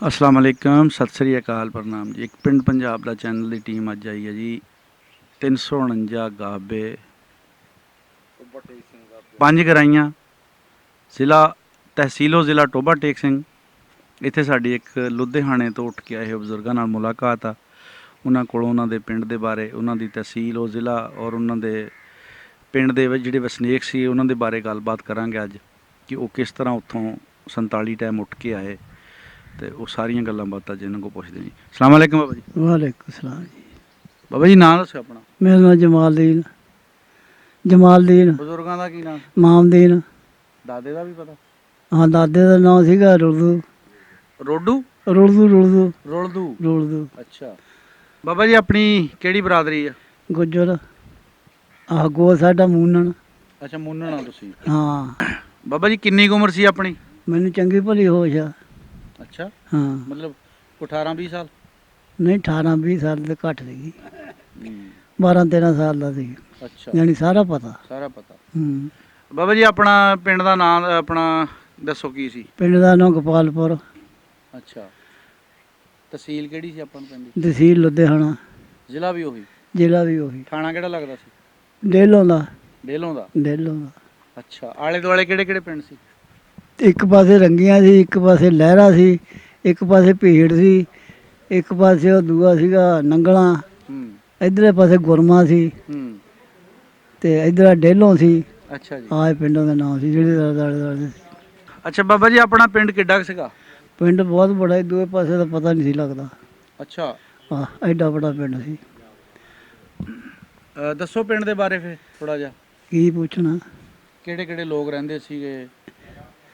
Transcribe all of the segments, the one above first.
अस्सलाम वालेकुम, सत श्री अकाल, प्रणाम जी। एक पिंड पंजाब दा चैनल की टीम अज आई है जी। 349 गाबे, 5 गराइयां, जिला तहसीलो जिला टोबा टेक सिंह। इत्थे साडी एक लुधियाने तो उठ के आए बजुर्गों नाल मुलाकात आ। उन्हां कोलों उन्हां दे पिंड दे बारे, उन्हां दी तहसील और जिला और उन्हां दे पिंड दे विच जिहड़े वसनीक सी उन्हां दे बारे गलबात करांगे अज कि वो किस तरह उत्थों 47 टाइम उठ के आए। तो वो सारियां गल्लां बातां जिन्हां को पुछदे जी। अस्सलाम वालेकुम बाबा जी। वालेकुम सलाम जी। बाबा जी नाम दस्सो अपना। मेरा नाम जमालदीन। जमालदीन बजुर्गों का की नाम? मामदीन। दादे का भी पता? हाँ, दादे का नाम सीगा रुलदू। रोडू? रुलदू रुलदू रुलदू। रुलदू। अच्छा बाबा जी, अपनी केड़ी बरादरी है? गुज्जर। आह गो साडा मूनन। अच्छा मुन्नना तुसी। हाँ, बाबा जी किन्नी कुछ उम्र सी अपनी? मैनू चंगी भली होश आ। अच्छा हाँ, मतलब 18-20 साल? नहीं 18-20 साल तो घट सी। हम्म, 12-13 साल का सी। अच्छा यानी सारा पता। सारा पता। हूँ। बाबा जी अपना पिंड का नाम अपना दसो की सी? पिंड का नाम गोपालपुर। अच्छा तहसील केड़ी सी अपन पिंड दी? तहसील लुधियाना। जिला भी वही? जिला भी वही। थाना केड़ा लगदा सी? डेलों का। डेलों दा? डेलों का। अच्छा आले दुआले केड़े केड़े पिंड सी? एक पासे रंगियां सी, एक पासे लहरा सी, एक पासे भीड़ सी, एक पासे ਉਹ ਦੂਆ ਸੀਗਾ ਨੰਗਲਾਂ, ਇਧਰਲੇ ਪਾਸੇ ਗੁਰਮਾ ਸੀ ਤੇ ਇਧਰ ਡੇਲੋਂ ਸੀ। अच्छा जी। ਆਹ ਪਿੰਡਾਂ ਦੇ ਨਾਮ ਸੀ ਜਿਹੜੇ ਦਾਲੇ ਦਾਲੇ। अच्छा बाबा जी अपना पिंड किड्डा कुh सीगा? ਪਿੰਡ ਬਹੁਤ ਬੜਾ ਸੀ, ਦੂਏ ਪਾਸੇ ਦਾ ਪਤਾ ਨਹੀਂ ਸੀ ਲੱਗਦਾ। अच्छा ਆਹ ਐਡਾ ਬੜਾ ਪਿੰਡ ਸੀ। दसो पिंड दे बारे फिर थोड़ा जा। ਕੀ ਪੁੱਛਣਾ? ਕਿਹੜੇ ਕਿਹੜੇ ਲੋਕ ਰਹਿੰਦੇ ਸੀਗੇ,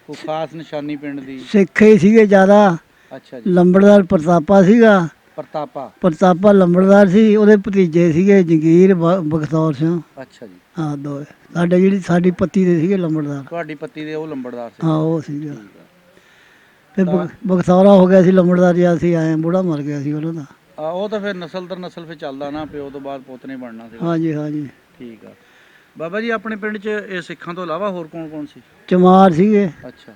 ਕੋਈ ਖਾਸ ਨਿਸ਼ਾਨੀ ਪਿੰਡ ਦੀ? ਸਿੱਖ ਹੀ ਸੀਗੇ ਜ਼ਿਆਦਾ। ਅੱਛਾ ਜੀ। ਲੰਬੜਦਾਰ ਪ੍ਰਤਾਪਾ ਸੀਗਾ। ਪ੍ਰਤਾਪਾ ਲੰਬੜਦਾਰ ਸੀ, ਉਹਦੇ ਭਤੀਜੇ ਸੀਗੇ ਜੰਗੀਰ ਬਖਤੌਰ ਸਿੰਘ। ਅੱਛਾ ਜੀ। ਹਾਂ ਦੋਏ ਸਾਡੇ ਜਿਹੜੀ ਸਾਡੀ ਪੱਤੀ ਦੇ ਸੀਗੇ ਲੰਬੜਦਾਰ। ਤੁਹਾਡੀ ਪੱਤੀ ਦੇ ਉਹ ਲੰਬੜਦਾਰ ਸੀ? ਹਾਂ ਉਹ ਸੀਗਾ। ਠੀਕ ਫਿਰ ਬਖਤੌਰਾ ਹੋ ਗਿਆ ਸੀ ਲੰਬੜਦਾਰ ਜਿਹਾ। ਅਸੀਂ ਆਏ ਬੁੜਾ ਮਰ ਗਿਆ ਸੀ ਉਹਨਾਂ ਦਾ। ਆ ਉਹ ਤਾਂ ਫਿਰ ਨਸਲ ਦਰ ਨਸਲ ਫਿਰ ਚੱਲਦਾ ਨਾ, ਪਿਓ ਤੋਂ ਬਾਅਦ ਪੁੱਤ ਨੇ ਬਣਨਾ ਸੀ। ਹਾਂਜੀ ਹਾਂਜੀ। ਠੀਕ ਆ ਬਾਬਾ ਜੀ ਆਪਣੇ ਪਿੰਡ 'ਚ ਇਹ ਸਿੱਖਾਂ ਤੋਂ ਇਲਾਵਾ ਹੋਰ ਕੌਣ ਕੌਣ ਸੀ? ਚਮਾਰ ਸੀਗੇ। ਅੱਛਾ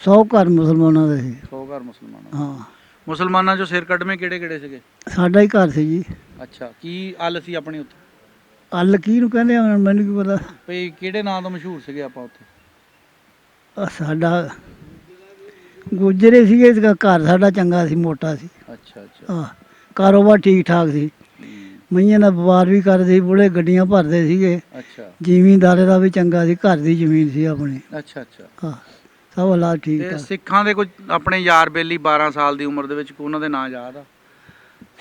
100 ਘਰ ਮੁਸਲਮਾਨਾਂ ਦੇ ਸੀ। 100 ਘਰ ਮੁਸਲਮਾਨਾਂ? ਹਾਂ। ਮੁਸਲਮਾਨਾਂ 'ਚੋਂ ਸਿਰ ਕੱਢਵੇਂ ਕਿਹੜੇ ਕਿਹੜੇ ਸੀਗੇ? ਸਾਡਾ ਹੀ ਘਰ ਸੀ ਜੀ। ਅੱਛਾ ਕੀ ਅੱਲ ਸੀ ਆਪਣੀ ਉੱਥੇ? ਅੱਲ ਕਿਹਨੂੰ ਕਹਿੰਦੇ ਆ ਹੁਣ ਮੈਨੂੰ ਕੀ ਪਤਾ। ਭਈ ਕਿਹੜੇ ਨਾਂ ਤੋਂ ਮਸ਼ਹੂਰ ਸੀਗੇ ਆਪਾਂ ਉੱਥੇ? ਸਾਡਾ ਗੁੱਜਰੇ ਸੀਗੇ। ਘਰ ਸਾਡਾ ਚੰਗਾ ਸੀ, ਮੋਟਾ ਸੀ। ਅੱਛਾ ਅੱਛਾ। ਹਾਂ ਕਾਰੋਬਾਰ ਠੀਕ ਠਾਕ ਸੀ। ਮਈਆਂ ਦਾ ਵਪਾਰ ਵੀ ਕਰਦੇ ਸੀ, ਬੁੜੇ ਗੱਡੀਆਂ ਭਰਦੇ ਸੀਗੇ। ਅੱਛਾ ਜ਼ਿਮੀਂਦਾਰੇ ਦਾ ਵੀ ਚੰਗਾ ਸੀ, ਘਰ ਦੀ ਜ਼ਮੀਨ ਸੀ ਆਪਣੀ। ਅੱਛਾ ਅੱਛਾ। ਹਾਂ ਸਭ ਹਾਲਾਤ ਠੀਕ ਤੇ ਠਾਕ। ਸਿੱਖਾਂ ਦੇ ਕੁਝ ਆਪਣੇ ਯਾਰ ਬੇਲੀ 12 ਸਾਲ ਦੀ ਉਮਰ ਦੇ ਵਿੱਚ ਉਹਨਾਂ ਦੇ ਨਾਂ ਯਾਦ ਆ?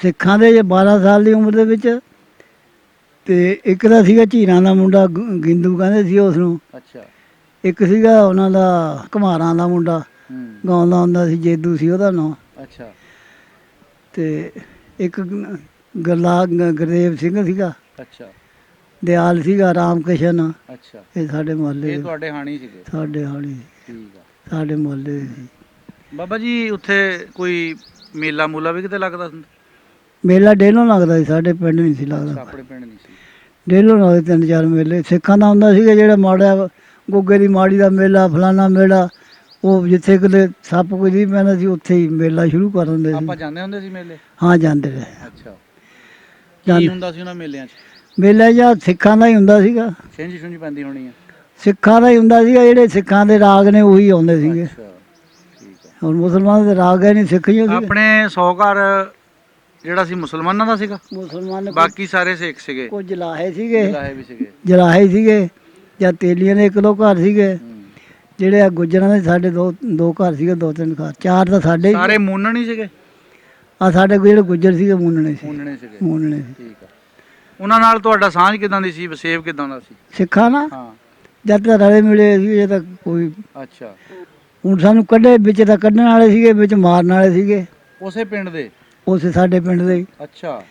ਸਿੱਖਾਂ ਦੇ 12 ਸਾਲ ਦੀ ਉਮਰ ਦੇ ਵਿੱਚ ਤੇ ਇੱਕ ਦਾ ਸੀਗਾ ਝੀਰਾਂ ਦਾ ਮੁੰਡਾ, ਗਿੰਦੂ ਕਹਿੰਦੇ ਸੀ ਉਸ ਨੂੰ। ਅੱਛਾ। ਇੱਕ ਸੀਗਾ ਉਹਨਾਂ ਦਾ ਘੁਮਾਰਾਂ ਦਾ ਮੁੰਡਾ, ਗਾਉਂਦਾ ਹੁੰਦਾ ਸੀ, ਜੇਦੂ ਸੀ ਉਹਦਾ ਨਾਂ। ਅੱਛਾ। ਤੇ ਇੱਕ ਗੁਰਦੇਵ ਸਿੰਘ ਸੀਗਾ। ਅੱਛਾ। ਦਿਆਲ ਸੀਗਾ, ਰਾਮ ਕਿਸ਼ਨ। ਅੱਛਾ ਇਹ ਸਾਡੇ ਮੁਹੱਲੇ ਇਹ ਦੇ। ਤੁਹਾਡੇ ਹਾਣੀ ਸੀਗੇ? ਸਾਡੇ ਹਾਲੀ ਠੀਕ ਆ। ਸਾਡੇ ਮੁਹੱਲੇ ਦੇ ਸੀ। ਬਾਬਾ ਜੀ ਉੱਥੇ ਕੋਈ ਮੇਲਾ ਮੂਲਾ ਵੀ ਕਿਤੇ ਲੱਗਦਾ ਹੁੰਦਾ? ਮੇਲਾ ਡੇਲੋਂ ਲੱਗਦਾ ਸੀ, ਸਾਡੇ ਪਿੰਡ ਨਹੀਂ ਸੀ ਅੱਛਾ ਲੱਗਦਾ। ਆਪਣੇ ਪਿੰਡ ਨਹੀਂ ਸੀ? ਡੇਲੋਂ ਲੱਗਦੇ 3-4 ਮੇਲੇ ਸਿੱਖਾਂ ਦਾ ਹੁੰਦਾ ਸੀਗਾ। ਜਿਹੜਾ ਮਾੜਾ ਗੁੱਗੇ ਦੀ ਮਾੜੀ ਦਾ ਮੇਲਾ, ਫਲਾਨਾ ਮੇਲਾ, ਉਹ ਜਿੱਥੇ ਕਿਤੇ ਸੱਪ ਕੋਈ ਨਹੀਂ ਪੈਂਦਾ ਸੀ ਉੱਥੇ ਹੀ ਮੇਲਾ ਸ਼ੁਰੂ ਕਰ ਦਿੰਦੇ ਸੀ। ਆਪਾਂ ਜਾਂਦੇ ਹੁੰਦੇ ਸੀ ਮੇਲੇ? ਹਾਂ ਜਾਂਦੇ ਰਹੇ। ਅੱਛਾ ਕੀ ਹੁੰਦਾ ਸੀ ਉਹਨਾਂ ਮੇਲਿਆਂ 'ਚ? ਮੇਲਾ ਜਾਂ ਸਿੱਖਾਂ ਦਾ ਹੀ ਹੁੰਦਾ ਸੀਗਾ। ਛਿੰਝ ਛੁੰਝ ਪੈਂਦੀ ਹੋਣੀ ਆ? ਸਿੱਖਾਂ ਦਾ ਹੀ ਹੁੰਦਾ ਸੀਗਾ। ਜਿਹੜੇ ਸਿੱਖਾਂ ਦੇ ਰਾਗ ਨੇ ਉਹੀ ਆਉਂਦੇ ਸੀਗੇ। ਅੱਛਾ ਠੀਕ ਆ। ਹੁਣ ਮੁਸਲਮਾਨ ਦੇ ਰਾਗ ਹੈ ਨਹੀਂ, ਸਿੱਖ ਹੀ ਹੋ ਗਏ। ਆਪਣੇ 100 ਘਰ ਜਿਹੜਾ ਸੀ ਮੁਸਲਮਾਨਾਂ ਦਾ ਸੀਗਾ? ਮੁਸਲਮਾਨ ਬਾਕੀ ਸਾਰੇ ਸਿੱਖ ਸੀਗੇ? ਕੁਝ ਜਲਾਹੇ ਸੀਗੇ। ਜਲਾਹੇ ਵੀ ਸੀਗੇ? ਜਲਾਹੇ ਸੀਗੇ ਜਾਂ ਤੇਲੀਆਂ ਦੇ 1-2 ਘਰ ਸੀਗੇ। ਜਿਹੜੇ ਆ ਗੁੱਜਰਾਂ ਦੇ ਸਾਡੇ ਦੋ ਘਰ ਸੀਗੇ, 2-3 ਘਰ, 4 ਤਾਂ ਸਾਡੇ ਸਾਰੇ ਮੂਨਣ ਹੀ ਸੀਗੇ? ਆ ਸਾਡੇ ਜਿਹੜੇ ਗੁੱਜਰ ਸੀਗੇ ਮੂਨਣੇ ਸੀ। ਮੂਨਣੇ ਸੀਗੇ? ਮੂਨਣੇ ਸੀ। ਠੀਕ ਆ। ਉਹਨਾਂ ਨਾਲ ਤੁਹਾਡਾ ਸਾਂਝ ਕਿਦਾਂ ਦੀ ਸੀ, ਵਸੇਬ ਕਿਦਾਂ ਦਾ ਸੀ? ਸਿੱਖਾਂ ਨਾ ਹਾਂ ਜਦ ਤੱਕ ਰਲੇ ਮਿਲੇ ਸੀ ਇਹ ਤਾਂ ਕੋਈ। ਅੱਛਾ ਹੁਣ ਸਾਨੂੰ ਕੱਢੇ ਵਿੱਚ ਤਾਂ ਕੱਢਣ ਵਾਲੇ ਸੀਗੇ, ਵਿੱਚ ਮਾਰਨ ਵਾਲੇ ਸੀਗੇ। ਉਸੇ ਪਿੰਡ ਦੇ? ਉਸੇ ਸਾਡੇ ਪਿੰਡ ਦੇ ਹੀ। ਅੱਛਾ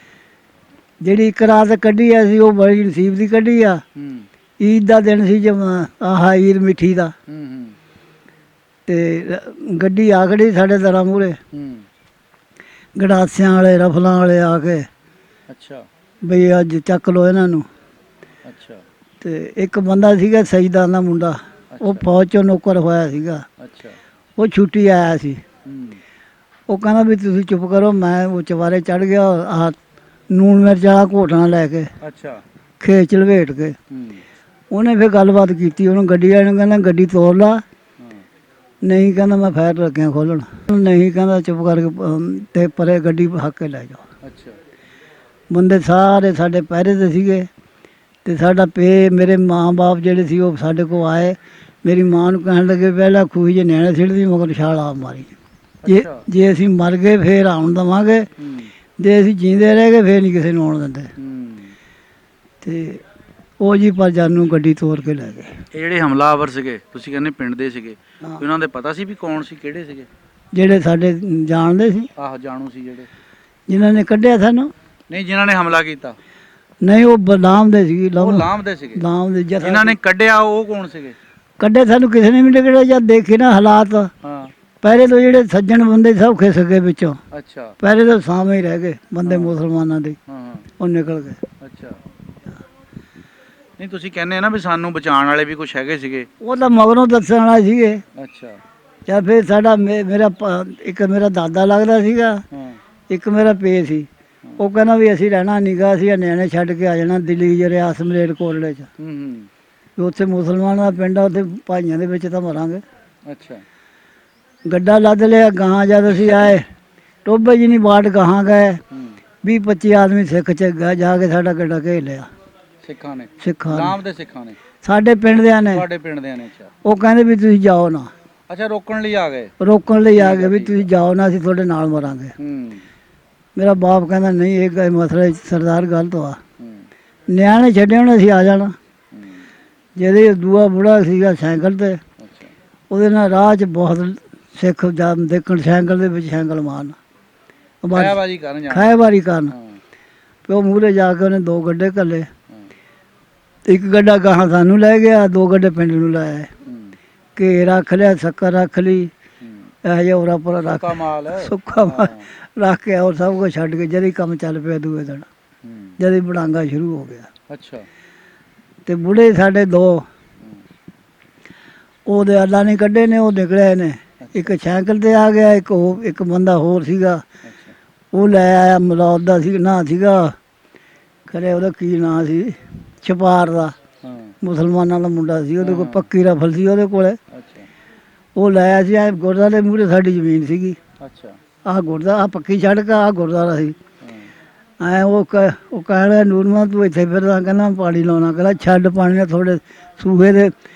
ਜਿਹੜੀ ਇੱਕ ਰਾਤ ਕੱਢੀ ਆ ਸੀ ਉਹ ਬੜੀ ਨਸੀਬ ਦੀ ਕੱਢੀ ਆ। ਈਦ ਦਾ ਦਿਨ ਸੀ ਜਮਾ, ਆਹ ਈਦ ਮਿੱਠੀ ਦਾ। ਤੇ ਗੱਡੀ ਆ ਖੜੀ ਸਾਡੇ ਦਰਾਂ ਮੂਹਰੇ, ਗੜਾਸਿਆਂ ਵਾਲੇ ਰਫਲਾਂ ਵਾਲੇ ਆ ਕੇ। ਅੱਛਾ ਬਈ ਅੱਜ ਚੱਕ ਲੋ ਇਹਨਾਂ ਨੂੰ। ਅੱਛਾ ਤੇ ਇੱਕ ਬੰਦਾ ਸੀਗਾ ਸਜਦਾਂ ਦਾ ਮੁੰਡਾ, ਉਹ ਫੌਜ ਚੋਂ ਨੌਕਰ ਹੋਇਆ ਸੀਗਾ। ਅੱਛਾ ਉਹ ਛੁੱਟੀ ਆਇਆ ਸੀ। ਉਹ ਕਹਿੰਦਾ ਵੀ ਤੁਸੀਂ ਚੁੱਪ ਕਰੋ। ਮੈਂ ਉਹ ਚਵਾਰੇ ਚੜ ਗਿਆ, ਆਹ ਨੂਣ ਮਿਰਚ ਵਾਲਾ ਘੋਟਣਾ ਲੈ ਕੇ ਅੱਛਾ। ਖੇਤ 'ਚ ਲਪੇਟ ਕੇ। ਹੂੰ। ਉਹਨੇ ਫਿਰ ਗੱਲਬਾਤ ਕੀਤੀ, ਉਹਨੂੰ ਗੱਡੀ ਵਾਲੇ ਨੂੰ ਕਹਿੰਦਾ ਗੱਡੀ ਤੋੜ ਲਾ। ਹਾਂ। ਨਹੀਂ ਕਹਿੰਦਾ ਮੈਂ ਫਾਇਰ ਲੱਗਿਆ ਖੋਲਣ। ਨਹੀਂ ਕਹਿੰਦਾ ਚੁੱਪ ਕਰਕੇ ਤੇ ਪਰੇ ਗੱਡੀ ਹੱਕ ਕੇ ਲੈ ਜਾਓ। ਅੱਛਾ। ਬੰਦੇ ਸਾਰੇ ਸਾਡੇ ਪਹਿਰੇ ਤੇ ਸੀਗੇ ਤੇ ਸਾਡਾ ਮੇਰੇ ਮਾਂ-ਬਾਪ ਜਿਹੜੇ ਸੀ ਉਹ ਸਾਡੇ ਕੋਲ ਆਏ। ਮੇਰੀ ਮਾਂ ਨੂੰ ਕਹਿਣ ਲੱਗੇ ਪਹਿਲਾਂ ਖੂਹੀ 'ਚ ਨਿਆਣੇ ਸਿੱਟਦੀ, ਮਗਰ ਛਾਲ ਆਪ ਮਾਰੀ। ਜੇ ਅਸੀਂ ਮਰ ਗਏ ਫੇਰ ਆਉਣ ਦੇਵਾਂਗੇ, ਹੂੰ। ਜੇ ਅਸੀਂ ਜੀਂਦੇ ਰਹਿ ਗਏ ਫੇਰ ਨਹੀਂ ਕਿਸੇ ਨੂੰ ਆਉਣ ਦਿੰਦੇ। ਹੂੰ। ਤੇ ਉਹ ਜੀ ਪਰ ਜਾਨੂੰ ਗੱਡੀ ਤੋੜ ਕੇ ਲੈ ਗਏ। ਇਹ ਜਿਹੜੇ ਹਮਲਾਵਰ ਸੀਗੇ ਤੁਸੀਂ ਕਹਿੰਦੇ ਪਿੰਡ ਦੇ ਸੀਗੇ, ਹਾਂ। ਉਹਨਾਂ ਦੇ ਪਤਾ ਸੀ ਵੀ ਕੌਣ ਸੀ, ਕਿਹੜੇ ਸੀਗੇ? ਜਿਹੜੇ ਸਾਡੇ ਜਾਣਦੇ ਸੀ, ਆਹ ਜਾਣੂ ਸੀ ਜਿਹੜੇ? ਜਿਨ੍ਹਾਂ ਨੇ ਕੱਢਿਆ ਸਾਨੂੰ? ਨਹੀਂ, ਜਿਨ੍ਹਾਂ ਨੇ ਹਮਲਾ ਕੀਤਾ। ਨਹੀਂ, ਉਹ ਬਦਾਮ ਦੇ ਸੀ। ਉਹ ਲਾਮ ਦੇ ਸੀਗੇ। ਲਾਮ ਦੇ ਜਿਨ੍ਹਾਂ ਨੇ ਕੱਢਿਆ ਉਹ ਕੌਣ ਸੀਗੇ? ਕੱਢੇ ਸਾਨੂੰ ਕਿਸੇ ਨੇ ਵੀ ਨਹੀਂ ਕੱਢਿਆ। ਜਦ ਦੇਖੇ ਨਾ ਹਾਲਾਤ, ਹਾਂ। ਪਹਿਲੇ ਤੋਂ ਜਿਹੜੇ ਸੱਜਣ ਬੰਦੇ ਸਭ ਖਿਸ ਗਏ ਵਿੱਚੋਂ। ਅੱਛਾ। ਪਹਿਲੇ ਤਾਂ ਸਾਵੇਂ ਹੀ ਰਹਿ ਗਏ ਬੰਦੇ ਹਾਂ। ਮੁਸਲਮਾਨਾਂ ਦੇ, ਹਾਂ। ਉਹ ਨਿਕਲ ਗਏ। ਅੱਛਾ। ਨਹੀਂ, ਤੁਸੀਂ ਕਹਿੰਦੇ ਆ ਨਾ ਵੀ ਸਾਨੂੰ ਬਚਾਉਣ ਵਾਲੇ ਵੀ ਕੁਝ ਹੈਗੇ ਸੀਗੇ। ਉਹ ਤਾਂ ਮਗਰੋਂ ਦੱਸਣ ਵਾਲੇ ਸੀਗੇ। ਅੱਛਾ। ਜਾਂ ਫਿਰ ਸਾਡਾ ਇੱਕ ਮੇਰਾ ਦਾਦਾ ਲੱਗਦਾ ਸੀਗਾ, ਹਾਂ। ਇੱਕ ਮੇਰਾ ਪੇ ਸੀ। ਉਹ ਕਹਿੰਦਾ ਵੀ ਅਸੀਂ ਰਹਿਣਾ ਨੀਗਾ, ਅਸੀਂ ਨਿਆਣੇ ਛੱਡ ਕੇ ਆ ਜਾਣਾ ਦਿੱਲੀ ਰਿਆਸਤ ਮਲੇਰਕੋਟਲੇ 'ਚ। ਹੂੰ। ਹੂੰ। ਵੀ ਉੱਥੇ ਮੁਸਲਮਾਨਾਂ ਦਾ ਪਿੰਡ ਆ, ਉੱਥੇ ਭਾਈਆਂ ਦੇ ਵਿੱਚ ਤਾਂ ਮਰਾਂਗੇ। ਅੱਛਾ। ਗੱਡਾ ਲੱਦ ਲਿਆ। ਗਾਹਾਂ ਜਦ ਅਸੀਂ ਆਏ, ਟੋਭੇ ਜੀ ਨਹੀਂ ਬਾਟ ਗਾਹਾਂ ਗਏ। ਹੂੰ। 20-25 ਆਦਮੀ ਸਿੱਖ ਚ ਗਏ, ਜਾ ਕੇ ਸਾਡਾ ਗੱਡਾ ਘੇਰ ਲਿਆ ਸਿੱਖਾਂ ਨੇ? ਸਿੱਖਾਂ ਨੇ, ਲਾਮ ਦੇ ਸਿੱਖਾਂ ਨੇ? ਸਾਡੇ ਪਿੰਡ ਦਿਆਂ ਨੇ। ਤੁਹਾਡੇ ਪਿੰਡ ਦੇ ਨੇ? ਅੱਛਾ। ਉਹ ਕਹਿੰਦੇ ਵੀ ਤੁਸੀਂ ਜਾਓ ਨਾ। ਅੱਛਾ, ਰੋਕਣ ਲਈ ਆ ਗਏ? ਰੋਕਣ ਲਈ ਆ ਗਏ ਵੀ ਤੁਸੀਂ ਜਾਓ ਨਾ, ਅਸੀਂ ਤੁਹਾਡੇ ਨਾਲ ਮਰਾਂਗੇ। ਹੂੰ। ਮੇਰਾ ਬਾਪ ਕਹਿੰਦਾ ਨਹੀਂ, ਇਹ ਮਸਲਾ ਸਰਦਾਰ ਗਲਤ ਆ। ਹੂੰ। ਨਿਆਣੇ ਛੱਡੇ ਹੁਣ ਅਸੀਂ ਆ ਜਾਣਾ। ਹੂੰ। ਜਿਹਦੇ ਦੂਆ ਬੁੜਾ ਸੀਗਾ ਸਾਈਕਲ ਤੇ, ਅੱਛਾ। ਉਹਦੇ ਨਾਲ ਰਾਹ 'ਚ ਬਹੁਤ ਸਿੱਖ ਜਦ ਦੇਖਣ ਸਾਈਕਲ ਦੇ ਵਿੱਚ ਸਾਈਕਲ ਮਾਰਨ, ਖਾਇਆਬਾਜੀ ਕਰਨ ਜਾਣਾ। ਖਾਇਆਬਾਰੀ ਕਰਨ। ਹਾਂ। ਪਿਓ ਮੂਹਰੇ ਜਾ ਕੇ ਉਹਨੇ 2 ਗੱਡੇ ਘੱਲੇ। ਹਾਂ। ਇੱਕ ਗੱਡਾ ਗਾਹਾਂ ਸਾਨੂੰ ਲੈ ਗਿਆ, 2 ਗੱਡੇ ਪਿੰਡ ਨੂੰ ਲਾਇਆ। ਹੂੰ। ਘੇ ਰੱਖ ਲਿਆ, ਸ਼ੱਕਰ ਰੱਖ ਲਈ, ਹੂੰ। ਇਹੋ ਜਿਹਾ ਉਰਾ ਪਰਾ ਰੱਖ ਸੁੱਕਾ ਮਾਲ। ਸੁੱਕਾ ਮਾਲ ਹਾਂ। ਰੱਖ ਕੇ ਔਰ ਸਭ ਕੁਝ ਛੱਡ ਕੇ ਜਦ ਹੀ ਕੰਮ ਚੱਲ ਪਿਆ ਦੂਏ ਦਿਨ, ਹੂੰ। ਜਦ ਹੀ ਬੜਾਂਗਾ ਸ਼ੁਰੂ ਹੋ ਗਿਆ। ਅੱਛਾ। ਤੇ ਬੁੜੇ ਸਾਡੇ 2 ਉਹਦੇ ਅੱਲਾ ਨੇ ਕੱਢੇ ਨੇ, ਉਹ ਨਿਕਲੇ ਨੇ। ਇੱਕ ਸਾਈਕਲ ਤੇ ਆ ਗਿਆ, ਇੱਕ ਬੰਦਾ ਹੋਰ ਸੀਗਾ, ਅੱਛਾ। ਉਹ ਲੈ ਆਇਆ। ਮਲੌਦ ਦਾ ਸੀ ਨਾਂ ਸੀਗਾ, ਖਰੇ ਉਹਦਾ ਕੀ ਨਾਂ ਸੀ, ਛਪਾਰ ਦਾ, ਹਾਂ। ਮੁਸਲਮਾਨਾਂ ਦਾ ਮੁੰਡਾ ਸੀ। ਉਹਦੇ ਕੋਲ ਹਾਂ। ਪੱਕੀ ਰਫਲ ਸੀ ਉਹਦੇ ਕੋਲੇ। ਅੱਛਾ। ਉਹ ਲੈ ਆਇਆ ਸੀ। ਐ ਗੁਰਦੁਆਰੇ ਮੂਹਰੇ ਸਾਡੀ ਜ਼ਮੀਨ ਸੀਗੀ। ਅੱਛਾ। ਆਹ ਗੁਰਦੁਆਰਾ, ਆਹ ਪੱਕੀ ਸੜਕ, ਆਹ ਗੁਰਦੁਆਰਾ ਸੀ। ਹਾਂ। ਉਹ ਕਹਿਣਾ ਨੂਰਮਾ ਤੂੰ ਇੱਥੇ ਫਿਰਦਾ, ਕਹਿੰਦਾ ਪਾਣੀ ਲਾਉਣਾ। ਕਹਿੰਦਾ ਛੱਡ ਪਾਣੀ ਨਾਲ, ਥੋੜੇ ਸੂਹੇ ਦੇ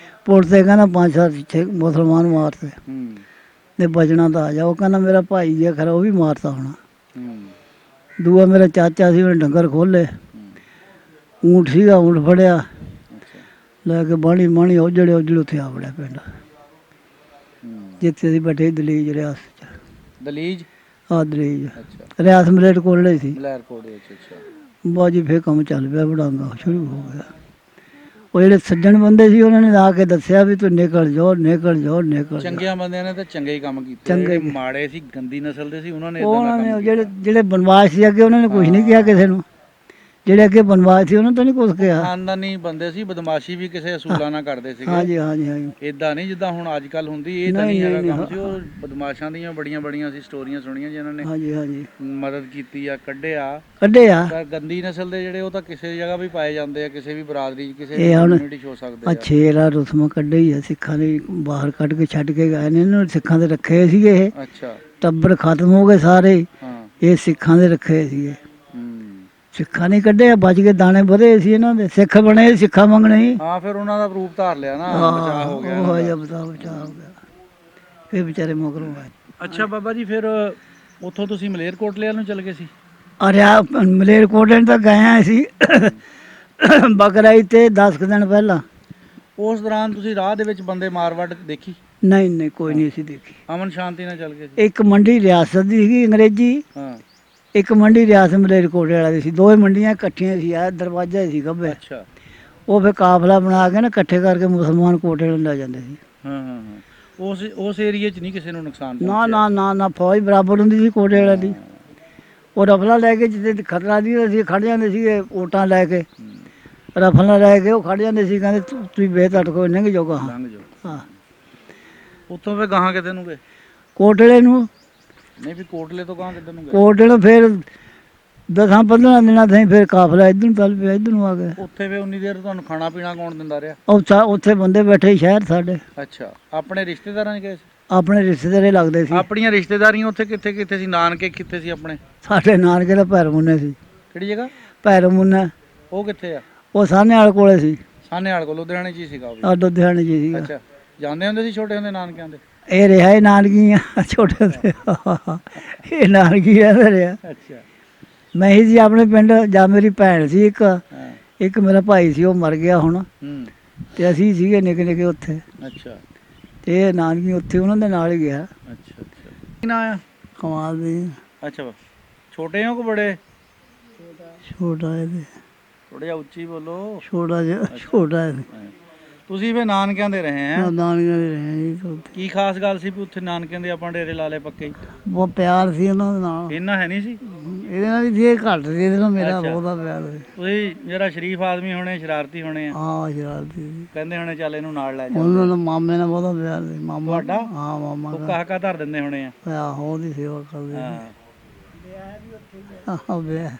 ਪੁਲ ਤੇ ਕਹਿੰਦਾ 5-7 ਮੁਸਲਮਾਨ ਮਾਰਤੇ ਹੂੰ। ਤੇ ਬਚਣਾ ਤਾਂ ਆ ਜਾ। ਉਹ ਕਹਿੰਦਾ ਮੇਰਾ ਭਾਈ ਜੀ ਖਰਾ, ਉਹ ਵੀ ਮਾਰਤਾ ਹੋਣਾ। ਹੂੰ। ਦੂਆ ਮੇਰਾ ਚਾਚਾ ਸੀ, ਉਹਨੇ ਡੰਗਰ ਖੋਲੇ। ਹੂੰ। ਊਂਠ ਸੀਗਾ, ਊਂਠ ਫੜਿਆ, ਅੱਛਾ। ਲੈ ਕੇ ਬਾਣੀ ਉਜੜੇ ਉੱਥੇ ਆ ਵੜਿਆ ਪਿੰਡ, ਹੂੰ। ਜਿੱਥੇ ਅਸੀਂ ਬੈਠੇ ਦਲੀਜ ਰਿਆਸਤ 'ਚ। ਦਲੀਜ? ਆਹ ਦਲੀਜ ਅੱਛਾ। ਰਿਆਸਤ ਮਲੇਰਕੋਟਲੇ ਸੀ। ਮਲੇਰਕੋਟ ਦੇ ਵਿੱਚ? ਅੱਛਾ। ਬਾਜੀ ਫੇਰ ਕੰਮ ਚੱਲ ਪਿਆ, ਬੜਾਂਗਾ ਸ਼ੁਰੂ ਹੋ ਗਿਆ। ਉਹ ਜਿਹੜੇ ਸੱਜਣ ਬੰਦੇ ਸੀ, ਉਹਨਾਂ ਨੇ ਆ ਕੇ ਦੱਸਿਆ ਵੀ ਤੂੰ ਨਿਕਲ ਜਾਓ, ਨਿਕਲ ਜਾਓ, ਨਿਕਲ ਜਾਓ। ਚੰਗਿਆਂ ਬੰਦਿਆਂ ਨੇ ਤਾਂ ਚੰਗੇ ਹੀ ਕੰਮ ਕੀਤੇ। ਚੰਗੇ ਜਿਹੜੇ ਮਾੜੇ ਸੀ, ਗੰਦੀ ਨਸਲ ਦੇ ਸੀ, ਉਹਨਾਂ ਨੇ ਇਦਾਂ ਦਾ ਉਹਨਾਂ ਕੰਮ ਨੇ ਕੀਤਾ। ਜਿਹੜੇ ਬਨਵਾਸ ਸੀ ਅੱਗੇ, ਉਹਨਾਂ ਨੇ ਕੁਝ ਨਹੀਂ ਕਿਹਾ ਕਿਸੇ ਨੂੰ। ਜਿਹੜੇ ਅੱਗੇ ਬਨਵਾਸ ਸੀ ਉਹਨਾਂ ਤਾਂ ਨਹੀਂ ਕੁਝ ਕਿਹਾ। ਖਾਨਦਾਨੀ ਬੰਦੇ ਸੀ, ਬਦਮਾਸ਼ੀ ਵੀ ਕਿਸੇ ਅਸੂਲਾਂ ਨਾਲ ਕਰਦੇ ਸੀਗੇ। ਹਾਂਜੀ ਹਾਂਜੀ ਹਾਂਜੀ। ਇਦਾਂ ਨਹੀਂ ਜਿੱਦਾਂ ਹੁਣ ਅੱਜ ਕੱਲ ਹੁੰਦੀ, ਇਹ ਤਾਂ ਨਹੀਂ ਹੈਗਾ ਕੰਮ ਸੀ। ਉਹ ਬਦਮਾਸ਼ਾਂ ਦੀਆਂ ਬੜੀਆਂ ਸੀ ਸਟੋਰੀਆਂ ਸੁਣੀਆਂ ਜਿਨ੍ਹਾਂ ਨੇ ਹਾਂਜੀ ਹਾਂਜੀ ਮਦਦ ਕੀਤੀ ਆ, ਕੱਢਿਆ। ਆ। ਗੰਦੀ ਨਸਲ ਦੇ ਜਿਹੜੇ, ਉਹ ਤਾਂ ਕਿਸੇ ਜਗ੍ਹਾ ਵੀ ਪਾਏ ਜਾਂਦੇ ਆ, ਕਿਸੇ ਵੀ ਬਰਾਦਰੀ, ਕਿਸੇ ਇਹ ਵੀ ਹੁਣ ਕਮਿਊਨਿਟੀ 'ਚ ਹੋ ਸਕਦੇ ਆ। ਛੇਰਾ ਰਸਮ ਕੱਢੇ ਹੀ ਆ ਸਿੱਖਾਂ ਨੇ, ਬਾਹਰ ਕੱਢ ਕੇ ਛੱਡ ਕੇ ਗਏ ਨੇ। ਇਹਨਾਂ ਸਿੱਖਾਂ ਦੇ ਰੱਖੇ ਸੀਗੇ ਇਹ। ਅੱਛਾ। ਟੱਬਰ ਖਤਮ ਹੋ ਗਏ ਸਾਰੇ। ਹਾਂ। ਇਹ ਸਿੱਖਾਂ ਦੇ ਰੱਖੇ ਸੀਗੇ। ਹੂੰ। ਸਿੱਖਾਂ ਨੇ ਕੱਢੇ, ਬਚ ਕੇ ਦਾਣੇ ਵਧੇ ਸੀ ਇਹਨਾਂ ਦੇ। ਸਿੱਖ ਬਣੇ, ਸਿੱਖਾਂ ਮੰਗਣੇ ਸੀ। ਹਾਂ, ਫਿਰ ਉਹਨਾਂ ਦਾ ਰੂਪ ਧਾਰ ਲਿਆ ਨਾ, ਬਚਾਅ ਹੋ ਗਿਆ ਉਹ ਇਹਨਾਂ ਜਿਹਾ ਬਚਾਅ ਹੋ ਗਿਆ। ਫਿਰ ਵਿਚਾਰੇ ਮਗਰੋਂ ਆਏ। ਅੱਛਾ ਬਾਬਾ ਜੀ, ਫਿਰ ਉੱਥੋਂ ਤੁਸੀਂ ਮਲੇਰਕੋਟਲੇ ਨੂੰ ਚਲ ਗਏ ਸੀ? ਅਰੇ ਮਲੇਰਕੋਟਲੇ ਨੂੰ ਤਾਂ ਗਏ ਆ ਅਸੀਂ ਬਕਰਾਈ ਤੇ 10 ਕੁ ਦਿਨ ਪਹਿਲਾਂ। ਉਸ ਦੌਰਾਨ ਤੁਸੀਂ ਰਾਹ ਦੇ ਵਿੱਚ ਬੰਦੇ ਮਾਰਵੜ ਦੇਖੀ? ਨਹੀਂ ਨਹੀਂ, ਕੋਈ ਨਹੀਂ ਅਸੀਂ ਦੇਖੀ। ਅਮਨ ਸ਼ਾਂਤੀ ਨਾਲ ਚੱਲ ਗਏ ਸੀ? ਇੱਕ ਮੰਡੀ ਰਿਆਸਤ ਦੀ ਸੀਗੀ ਅੰਗਰੇਜ਼ੀ, ਹਾਂ। ਇੱਕ ਮੰਡੀ ਰਿਆਸਤ ਮਲੇਰਕੋਟਲੇ ਵਾਲਾ ਦੀ ਸੀ। 2 ਮੰਡੀਆਂ ਇਕੱਠੀਆਂ ਸੀ। ਆ ਦਰਵਾਜ਼ਾ ਸੀ ਗੱਬੇ। ਅੱਛਾ। ਉਹ ਫਿਰ ਕਾਫਲਾ ਬਣਾ ਕੇ ਨਾ ਇਕੱਠੇ ਕਰਕੇ ਮੁਸਲਮਾਨ ਕੋਟੇ ਨੂੰ ਲੈ ਜਾਂਦੇ ਸੀ। ਹਾਂ ਹਾਂ ਹਾਂ। ਉਸ ਏਰੀਏ 'ਚ ਨਹੀਂ ਕਿਸੇ ਨੂੰ ਨੁਕਸਾਨ ਨਾ ਪਹੁੰਚਿਆ? ਨਾ ਨਾ ਨਾ, ਫੌਜ ਬਰਾਬਰ ਹੁੰਦੀ ਸੀ ਕੋਟੇ ਵਾਲੇ ਦੀ। ਉਹ ਰਫਲਾ ਲੈ ਕੇ ਜਿੱਥੇ ਖਤਰਾ ਦੀ ਅਸੀਂ ਖੜ ਜਾਂਦੇ ਸੀਗੇ, ਓਟਾਂ ਲੈ ਕੇ ਰਫਲਾ ਲੈ ਕੇ ਉਹ ਖੜ ਜਾਂਦੇ ਸੀ। ਕਹਿੰਦੇ ਤੁਸੀਂ ਬੇਤਟ ਕੋਈ ਲੰਘ ਜਾਓ ਗਾਹਾਂ। ਲੰਘ ਜਾਓ। ਹਾਂ। ਉੱਥੋਂ ਫਿਰ ਗਾਹਾਂ ਕਿਤੇ ਨੂੰ ਗਏ? ਕੋਟਲੇ ਨੂੰ ਨਹੀਂ ਵੀ ਕੋਟਲੇ ਤੋਂ ਕਹਾਂ ਕਿੱਧਰ ਨੂੰ ਗਏ? ਕੋਟਲੇ ਨੂੰ ਫਿਰ 10-15 ਦਿਨਾਂ ਤਾਈਂ ਫਿਰ ਕਾਫਲਾ ਇੱਧਰ ਨੂੰ ਚੱਲ ਪਿਆ, ਇੱਧਰ ਨੂੰ ਆ ਗਏ। ਉੱਥੇ ਵੀ ਉਨੀ ਦੇਰ ਤੁਹਾਨੂੰ ਖਾਣਾ ਪੀਣਾ ਕੌਣ ਦਿੰਦਾ ਰਿਹਾ? ਉੱਥੇ ਬੰਦੇ ਬੈਠੇ ਸੀ ਸ਼ਹਿਰ ਸਾਡੇ, ਅੱਛਾ, ਆਪਣੇ ਰਿਸ਼ਤੇਦਾਰਾਂ 'ਚ ਗਏ ਸੀ? ਆਪਣੇ ਰਿਸ਼ਤੇਦਾਰੇ ਲੱਗਦੇ ਸੀ। ਆਪਣੀਆਂ ਰਿਸ਼ਤੇਦਾਰੀਆਂ ਉੱਥੇ ਕਿੱਥੇ ਕਿੱਥੇ ਸੀ? ਨਾਨਕੇ ਕਿੱਥੇ ਸੀ ਆਪਣੇ? ਸਾਡੇ ਨਾਨਕੇ ਦਾ ਭੈਰਮੁੰਨੇ ਸੀ। ਕਿਹੜੀ ਜਗ੍ਹਾ? ਭੈਰਮੁੰਨਾ, ਉਹ ਕਿੱਥੇ ਆ? ਉਹ ਸਾਹਨੇ ਵਾਲੇ ਕੋਲੇ ਸੀ। ਸਾਹਨੇਵਾਲ ਕੋਲ, ਲੁਧਿਆਣੇ 'ਚ ਹੀ ਸੀਗਾ ਉਹ ਵੀ? ਆ ਲੁਧਿਆਣੇ ਜੀ ਸੀਗਾ। ਅੱਛਾ, ਜਾਂਦੇ ਹੁੰਦੇ ਸੀ ਛੋਟੇ ਹੁੰਦੇ ਨਾਨਕਿਆਂ ਦੇ? ਇਹ ਰਿਹਾ ਇਹ ਨਾਨਕੀ ਆ ਛੋਟੇ ਤੇ ਇਹ ਨਾਨਕੀ ਰਹਿੰਦਾ ਰਿਹਾ। ਅੱਛਾ। ਮੈਂ ਹੀ ਜੀ ਆਪਣੇ ਪਿੰਡ, ਜਾਂ ਮੇਰੀ ਭੈਣ ਸੀ ਇੱਕ, ਹਾਂ। ਇੱਕ ਮੇਰਾ ਭਾਈ ਸੀ, ਉਹ ਮਰ ਗਿਆ ਹੁਣ, ਹੂੰ। ਤੇ ਅਸੀਂ ਸੀਗੇ ਨਿੱਕੇ ਨਿੱਕੇ ਉੱਥੇ, ਅੱਛਾ ਤੇ ਇਹ ਨਾਨਕੀ ਉੱਥੇ ਉਹਨਾਂ ਦੇ ਨਾਲ ਹੀ ਗਿਆ। ਅੱਛਾ ਅੱਛਾ। ਕੀ ਨਾਂ ਆ? ਕਮਾਲ ਦੀ। ਅੱਛਾ, ਛੋਟੇ ਹੋ ਕਿ ਬੜੇ? ਛੋਟਾ ਇਹਦੇ, ਥੋੜਾ ਜਿਹਾ ਉੱਚੀ ਬੋਲੋ। ਛੋਟਾ ਜਿਹਾ, ਛੋਟਾ ਇਹਦੇ। ਤੁਸੀਂ ਵੀ ਨਾਨਕਿਆਂ ਦੇ ਰਹੇ ਆ? ਨਾਨਕਿਆਂ ਦੇ ਰਹੇ ਜੀ ਉੱਥੇ। ਕੀ ਖਾਸ ਗੱਲ ਸੀ ਵੀ ਉੱਥੇ ਨਾਨਕਿਆਂ ਦੇ ਆਪਾਂ ਡੇਰੇ ਲਾ ਲਏ ਪੱਕੇ ਹੀ? ਬਹੁਤ ਪਿਆਰ ਸੀ ਉਹਨਾਂ ਦੇ ਨਾਲ। ਇੰਨਾ ਹੈ ਨਹੀਂ ਸੀ? ਇਹਦੇ ਨਾਲ ਵੀ ਸੀ, ਇਹ ਘੱਟ ਸੀ, ਇਹਦੇ ਨਾਲ ਮੇਰਾ ਅੱਛਾ। ਬਹੁਤਾ ਪਿਆਰ ਸੀ। ਤੁਸੀਂ ਜਿਹੜਾ ਸ਼ਰੀਫ ਆਦਮੀ ਹੋਣੇ, ਸ਼ਰਾਰਤੀ ਹੋਣੇ ਆ, ਹਾਂ ਸ਼ਰਾਰਤੀ ਸੀ। ਕਹਿੰਦੇ ਹੋਣੇ ਚੱਲ ਇਹਨੂੰ ਨਾਲ ਲੈ ਜਾ। ਉਹਨਾਂ ਨਾਲ ਮਾਮੇ ਨਾਲ ਬਹੁਤਾ ਪਿਆਰ ਸੀ। ਮਾਮਾ ਤੁਹਾਡਾ? ਹਾਂ ਮਾਮਾ ਉਹ ਦਾ। ਕਾਹਕਾ ਧਰ ਦਿੰਦੇ ਹੋਣੇ ਆ? ਆਹੋ ਉਹਦੀ ਸੇਵਾ ਕਰਦੇ ਹਾਂ। ਸੀ। ਆਹੋ ਵਿਆਹ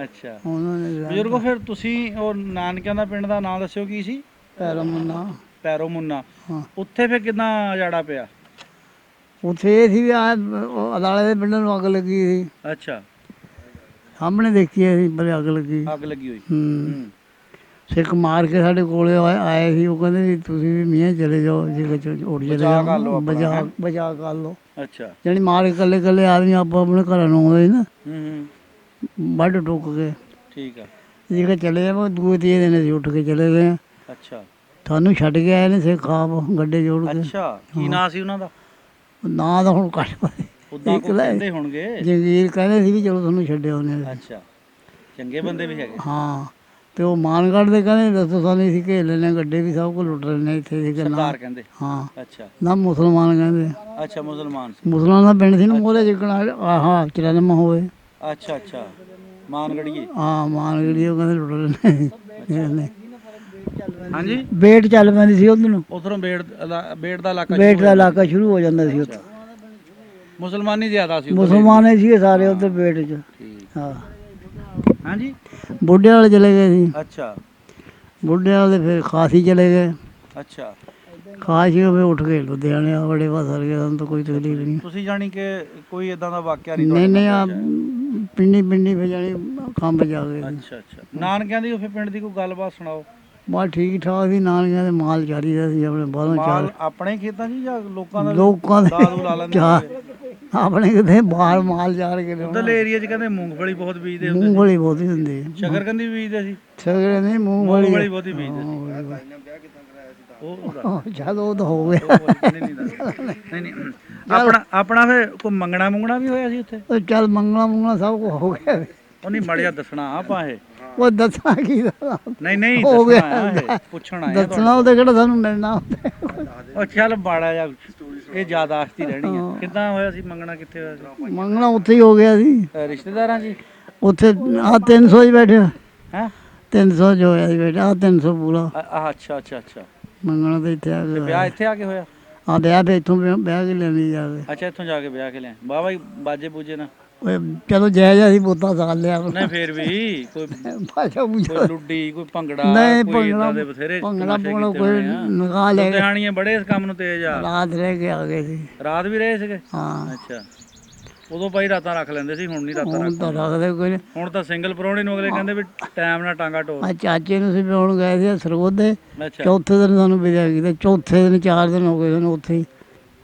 ਅੱਛਾ ਉਹਨਾਂ ਨੇ ਵਿਆਹ ਬਜ਼ੁਰਗੋ, ਫਿਰ ਤੁਸੀਂ ਉਹ ਨਾਨਕਿਆਂ ਦਾ ਪਿੰਡ ਦਾ ਨਾਮ ਦੱਸਿਓ ਕੀ ਸੀ? ਪੈਰਮੁੰਨਾ। ਪੈਰੋ ਮੁੰਨਾ। ਹਾਂ, ਉੱਥੇ ਫਿਰ ਕਿੱਦਾਂ ਜਾੜਾ ਪਿਆ? ਉੱਥੇ ਇਹ ਸੀ ਵੀ ਆ ਅਦਾਲੇ ਦੇ ਪਿੰਡ ਨੂੰ ਅੱਗ ਲੱਗੀ ਸੀ, ਅੱਛਾ, ਸਾਹਮਣੇ ਦੇਖੀ ਸੀ ਬੜੇ ਅੱਗ ਲੱਗੀ। ਅੱਗ ਲੱਗੀ ਹੋਈ। ਹੂੰ, ਹੂੰ। ਸਿੱਖ ਮਾਰ ਕੇ ਸਾਡੇ ਕੋਲੇ ਆਏ ਸੀ। ਉਹ ਕਹਿੰਦੇ ਵੀ ਤੁਸੀਂ ਵੀ ਮੀਆਂ ਚਲੇ ਜਾਓ, ਜੇ ਉੱਡ ਚਲੇ ਬਚਾਅ ਕਰ ਲਓ ਜਾਓ, ਆਪਣਾ, ਬਚਾ ਹੈਂ? ਬਚਾ ਕਰ ਲਓ। ਅੱਛਾ। ਜਾਣੀ ਮਾਰ ਕੇ ਇਕੱਲੇ ਇਕੱਲੇ ਆਦਮੀ ਆਪੋ ਆਪਣੇ ਘਰਾਂ ਨੂੰ ਆਉਂਦੇ ਸੀ ਨਾ, ਹੂੰ। ਵੱਢ ਟੁੱਕ ਕੇ। ਠੀਕ ਆ। ਜਿਹੜੇ ਚਲੇ ਜਾਓ, ਦੂਏ ਤੀਏ ਦਿਨ ਅਸੀਂ ਉੱਠ ਕੇ ਚਲੇ ਗਏ। ਅੱਛਾ ਤੁਹਾਨੂੰ ਛੱਡ ਕੇ ਆਏ ਨੇ ਸਿੱਖ ਆਪ ਗੱਡੇ ਜੋੜ ਕੇ। ਅੱਛਾ, ਕੀ ਨਾਂ ਸੀ ਉਹਨਾਂ ਦਾ? ਨਾਂ ਤਾਂ ਹੁਣ ਕੱਟ ਪਏ। ਉਦਾਂ ਕੋ ਕਹਿੰਦੇ ਹੋਣਗੇ। ਜੰਗੀਰ ਕਹਿੰਦੇ ਸੀ ਵੀ ਚਲੋ ਤੁਹਾਨੂੰ ਛੱਡਿਆ ਉਹਨੇ। ਅੱਛਾ, ਚੰਗੇ ਬੰਦੇ ਵੀ ਹੈਗੇ? ਹਾਂ, ਤੇ ਉਹ ਮਾਨਗੜ੍ਹ ਦੇ ਕਹਿੰਦੇ ਦੱਸੋ ਸਾਨੂੰ ਅਸੀਂ ਘੇਰ ਲੈਣੇ ਗੱਡੇ ਵੀ ਸਭ ਕੁਝ ਲੁੱਟ ਲੈਣੇ ਇੱਥੇ ਸੀ। ਸਰਦਾਰ ਕਹਿੰਦੇ? ਹਾਂ, ਅੱਛਾ ਨਾ ਮੁਸਲਮਾਨ ਕਹਿੰਦੇ। ਅੱਛਾ, ਮੁਸਲਮਾਨ ਸੀ। ਮੁਸਲਮਾਨ ਦਾ ਪਿੰਡ ਸੀ ਨਾ ਮੋਹਰੇ ਜਿੱਕਣਾ, ਆਹ 94 ਹੋਵੇ। ਅੱਛਾ ਅੱਛਾ, ਮਾਨਗੜੀਏ। ਹਾਂ ਮਾਨਗੜ੍ਹੀ, ਉਹ ਕਹਿੰਦੇ ਲੁੱਟ ਲੈਣੇ। ਹਾਂਜੀ, ਬੇਟ ਚੱਲ ਪੈਂਦੀ ਸੀ ਉਧਰ ਨੂੰ। ਉਧਰੋਂ ਬੇੜ ਦਾ ਇਲਾਕਾ? ਬੇਟ ਦਾ ਇਲਾਕਾ ਸ਼ੁਰੂ ਹੋ ਜਾਂਦਾ ਸੀ ਉੱਥੇ। ਮੁਸਲਮਾਨੀ ਜ਼ਿਆਦਾ ਸੀ ਉੱਧਰ? ਮੁਸਲਮਾਨ ਹੀ ਸੀ ਸਾਰੇ ਉੱਧਰ ਬੇਟ 'ਚ। ਠੀਕ। ਹਾਂ, ਹਾਂਜੀ। ਬੁੱਢੇ ਵਾਲੇ ਚਲੇ ਗਏ ਸੀ। ਅੱਛਾ ਬੁੱਢੇ ਵਾਲੇ ਫਿਰ ਖਾਸੀ ਚਲੇ ਗਏ। ਅੱਛਾ। ਖਾਸੀ ਉਹ ਫਿਰ ਉੱਠ ਕੇ ਲੁਧਿਆਣੇ ਆ ਬੜੇ ਬਸਰ ਗਏ। ਸਾਨੂੰ ਤਾਂ ਕੋਈ ਤਕਲੀਫ ਨਹੀਂ। ਤੁਸੀਂ ਜਾਣੀ ਕਿ ਕੋਈ ਇਦਾਂ ਦਾ ਵਾਕਿਆ ਨਹੀਂ ਨਹੀਂ ਨਹੀਂ, ਆ ਨਾਲ ਪੇਸ਼ ਆਇਆ? ਪਿੰਡੀ ਪਿੰਡੀ ਫਿਰ ਜਾਣੀ ਕੰਮ ਜਾ ਗਏ ਸੀ। ਅੱਛਾ ਅੱਛਾ। ਨਾਨਕਿਆਂ ਦੀ ਫਿਰ ਪਿੰਡ ਦੀ ਕੋਈ ਗੱਲਬਾਤ ਸੁਣਾਓ। ਬਸ ਠੀਕ ਠਾਕ ਸੀ। ਨਾਨਕਿਆਂ ਦੇ ਮਾਲ ਚਾਰੀਦਾ ਸੀ ਆਪਣੇ ਬਾਹਰੋਂ ਮਾਲ ਆਪਣੇ ਹੀ ਖੇਤਾਂ 'ਚ ਜਾਂ ਲੋਕਾਂ ਦਾ? ਲੋਕਾਂ ਦੇ ਦਾਦੂ ਲਾ ਲੈਂਦੇ ਹੋਣਗੇ। ਆਪਣੇ ਕਿਤੇ ਬਾਹਰ ਮਾਲ ਚਾਰ ਕੇ ਲਿਆਉਣਾ। ਉਧਰਲੇ ਏਰੀਆ 'ਚ ਕਹਿੰਦੇ ਮੂੰਗਫਲੀ ਬਹੁਤ ਬੀਜਦੇ ਹੁੰਦੇ ਸੀ। ਮੂੰਗਫਲੀ ਬਹੁਤੀ ਹੁੰਦੀ ਹੈ। ਸ਼ਕਰਕੰਦੀ ਵੀ ਬੀਜਦੇ ਸੀ? ਸਗਰੇ ਨਹੀਂ ਮੂੰਗਫਲੀ ਮੂੰਗਫਲੀ ਬਹੁਤੀ ਬੀਜਦੇ ਸੀ। ਉਹ ਜਦ ਉਹ ਤਾਂ ਹੋ ਗਿਆ। ਨਹੀਂ ਨਹੀਂ, ਆਪਣਾ ਫਿਰ ਕੋਈ ਮੰਗਣਾ ਮੁੰਗਣਾ ਵੀ ਹੋਇਆ ਸੀ ਉੱਥੇ? ਉਹ ਚੱਲ ਮੰਗਣਾ ਮੁੰਗਣਾ ਸਭ ਕੁਝ ਹੋ ਗਿਆ। ਉਹ ਨਹੀਂ ਮੜਿਆ ਦੱਸਣਾ ਆਪਾਂ ਇਹ? ਉਹ ਦੱਸਣਾ ਕੀ ਦੱਸਣਾ? ਨਹੀਂ ਨਹੀਂ, ਹੋ ਦੱਸਣਾ ਗਿਆ। ਆ ਇਹ, ਪੁੱਛਣਾ ਆ ਦੱਸਣਾ ਉਹਦੇ ਕਿਹੜਾ ਸਾਨੂੰ ਮਿਲਣਾ ਹੁੰਦਾ। ਉਹ ਚੱਲ ਬਾੜਾ ਜਾ, ਇਹ ਯਾਦਾਸ਼ਤ ਹੀ ਰਹਿਣੀ ਆ। ਕਿੱਦਾਂ ਹੋਇਆ ਸੀ ਮੰਗਣਾ? ਕਿੱਥੇ ਹੋਇਆ ਸੀ ਮੰਗਣਾ? ਉੱਥੇ ਹੀ ਹੋ ਗਿਆ ਸੀ, ਰਿਸ਼ਤੇਦਾਰਾਂ 'ਚ ਹੀ? ਉੱਥੇ ਆ 300 ਹੀ ਬੈਠੇ। ਹੈਂ? 300 ਜੋ ਹੋਇਆ ਸੀ ਬੇਟਾ, 300 ਪੂਰਾ ਅੱਛਾ ਅੱਛਾ ਅੱਛਾ। ਮੰਗਣਾ ਤਾਂ ਇੱਥੇ ਆ ਕੇ ਵਿਆਹ ਇੱਥੇ ਆ ਕੇ ਹੋਇਆ? ਆ ਵਿਆਹ ਤੇ ਇੱਥੋਂ ਵਿਆਹ ਕੇ ਲੈਣੀ ਜਾ ਕੇ। ਅੱਛਾ, ਇੱਥੋਂ ਜਾ ਕੇ ਵਿਆਹ ਕੇ ਲਿਆ ਬਾਬਾ ਜੀ? ਬਾਜੇ ਬੂਜੇ ਨਾ? ਓਏ ਚਲੋ ਜਾਇਜ਼ ਅਸੀਂ ਬੋਤਾ ਸਾਲ ਲਿਆ। ਨਹੀਂ ਫਿਰ ਵੀ ਕੋਈ ਭਾਸ਼ਾ ਬੂਝਾ ਲੁੱਡੀ, ਕੋਈ ਭੰਗੜਾ, ਨਹੀਂ, ਕੋਈ ਇਦਾਂ ਦੇ ਬਥੇਰੇ ਭੰਗੜਾ ਤਮਾਸ਼ੇ ਪਾਉਣਾ ਕੀਤੇ ਕੋਈ ਹੋਣੇ ਆ। ਨਿਗਾਹ ਲੈ ਕੇ ਲੁਧਿਆਣੀਏ ਬੜੇ ਇਸ ਕੰਮ ਨੂੰ ਤੇਜ਼ ਆ। ਰਾਤ ਰਹਿ ਕੇ ਆ ਗਏ ਸੀ। ਰਾਤ ਵੀ ਰਹੇ ਸੀਗੇ? ਹਾਂ, ਅੱਛਾ, ਉਦੋਂ ਭਾਈ ਰਾਤਾਂ ਰੱਖ ਲੈਂਦੇ ਸੀ, ਹੁਣ ਨਹੀਂ ਰਾਤਾਂ ਹੁਣ ਤਾਂ ਰੱਖਦੇ। ਰੱਖਦੇ ਕੋਈ ਨਹੀਂ। ਹੁਣ ਤਾਂ ਸਿੰਗਲ ਪਰੌਣੇ ਨੂੰ ਅਗਲੇ ਕਹਿੰਦੇ ਵੀ ਟਾਈਮ ਨਾਲ ਟਾਂਗਾ ਢੋਲ। ਆ ਚਾਚੇ ਨੂੰ ਸੀ ਵਿਆਹੁਣ ਗਏ ਸੀ ਸਰੋਦੇ। ਅੱਛਾ। ਚੌਥੇ ਦਿਨ ਸਾਨੂੰ ਵਿਦਿਆ ਕੀਤਾ। ਚੌਥੇ ਦਿਨ 4 ਦਿਨ ਹੋ ਗਏ ਸਾਨੂੰ ਉੱਥੇ ਹੀ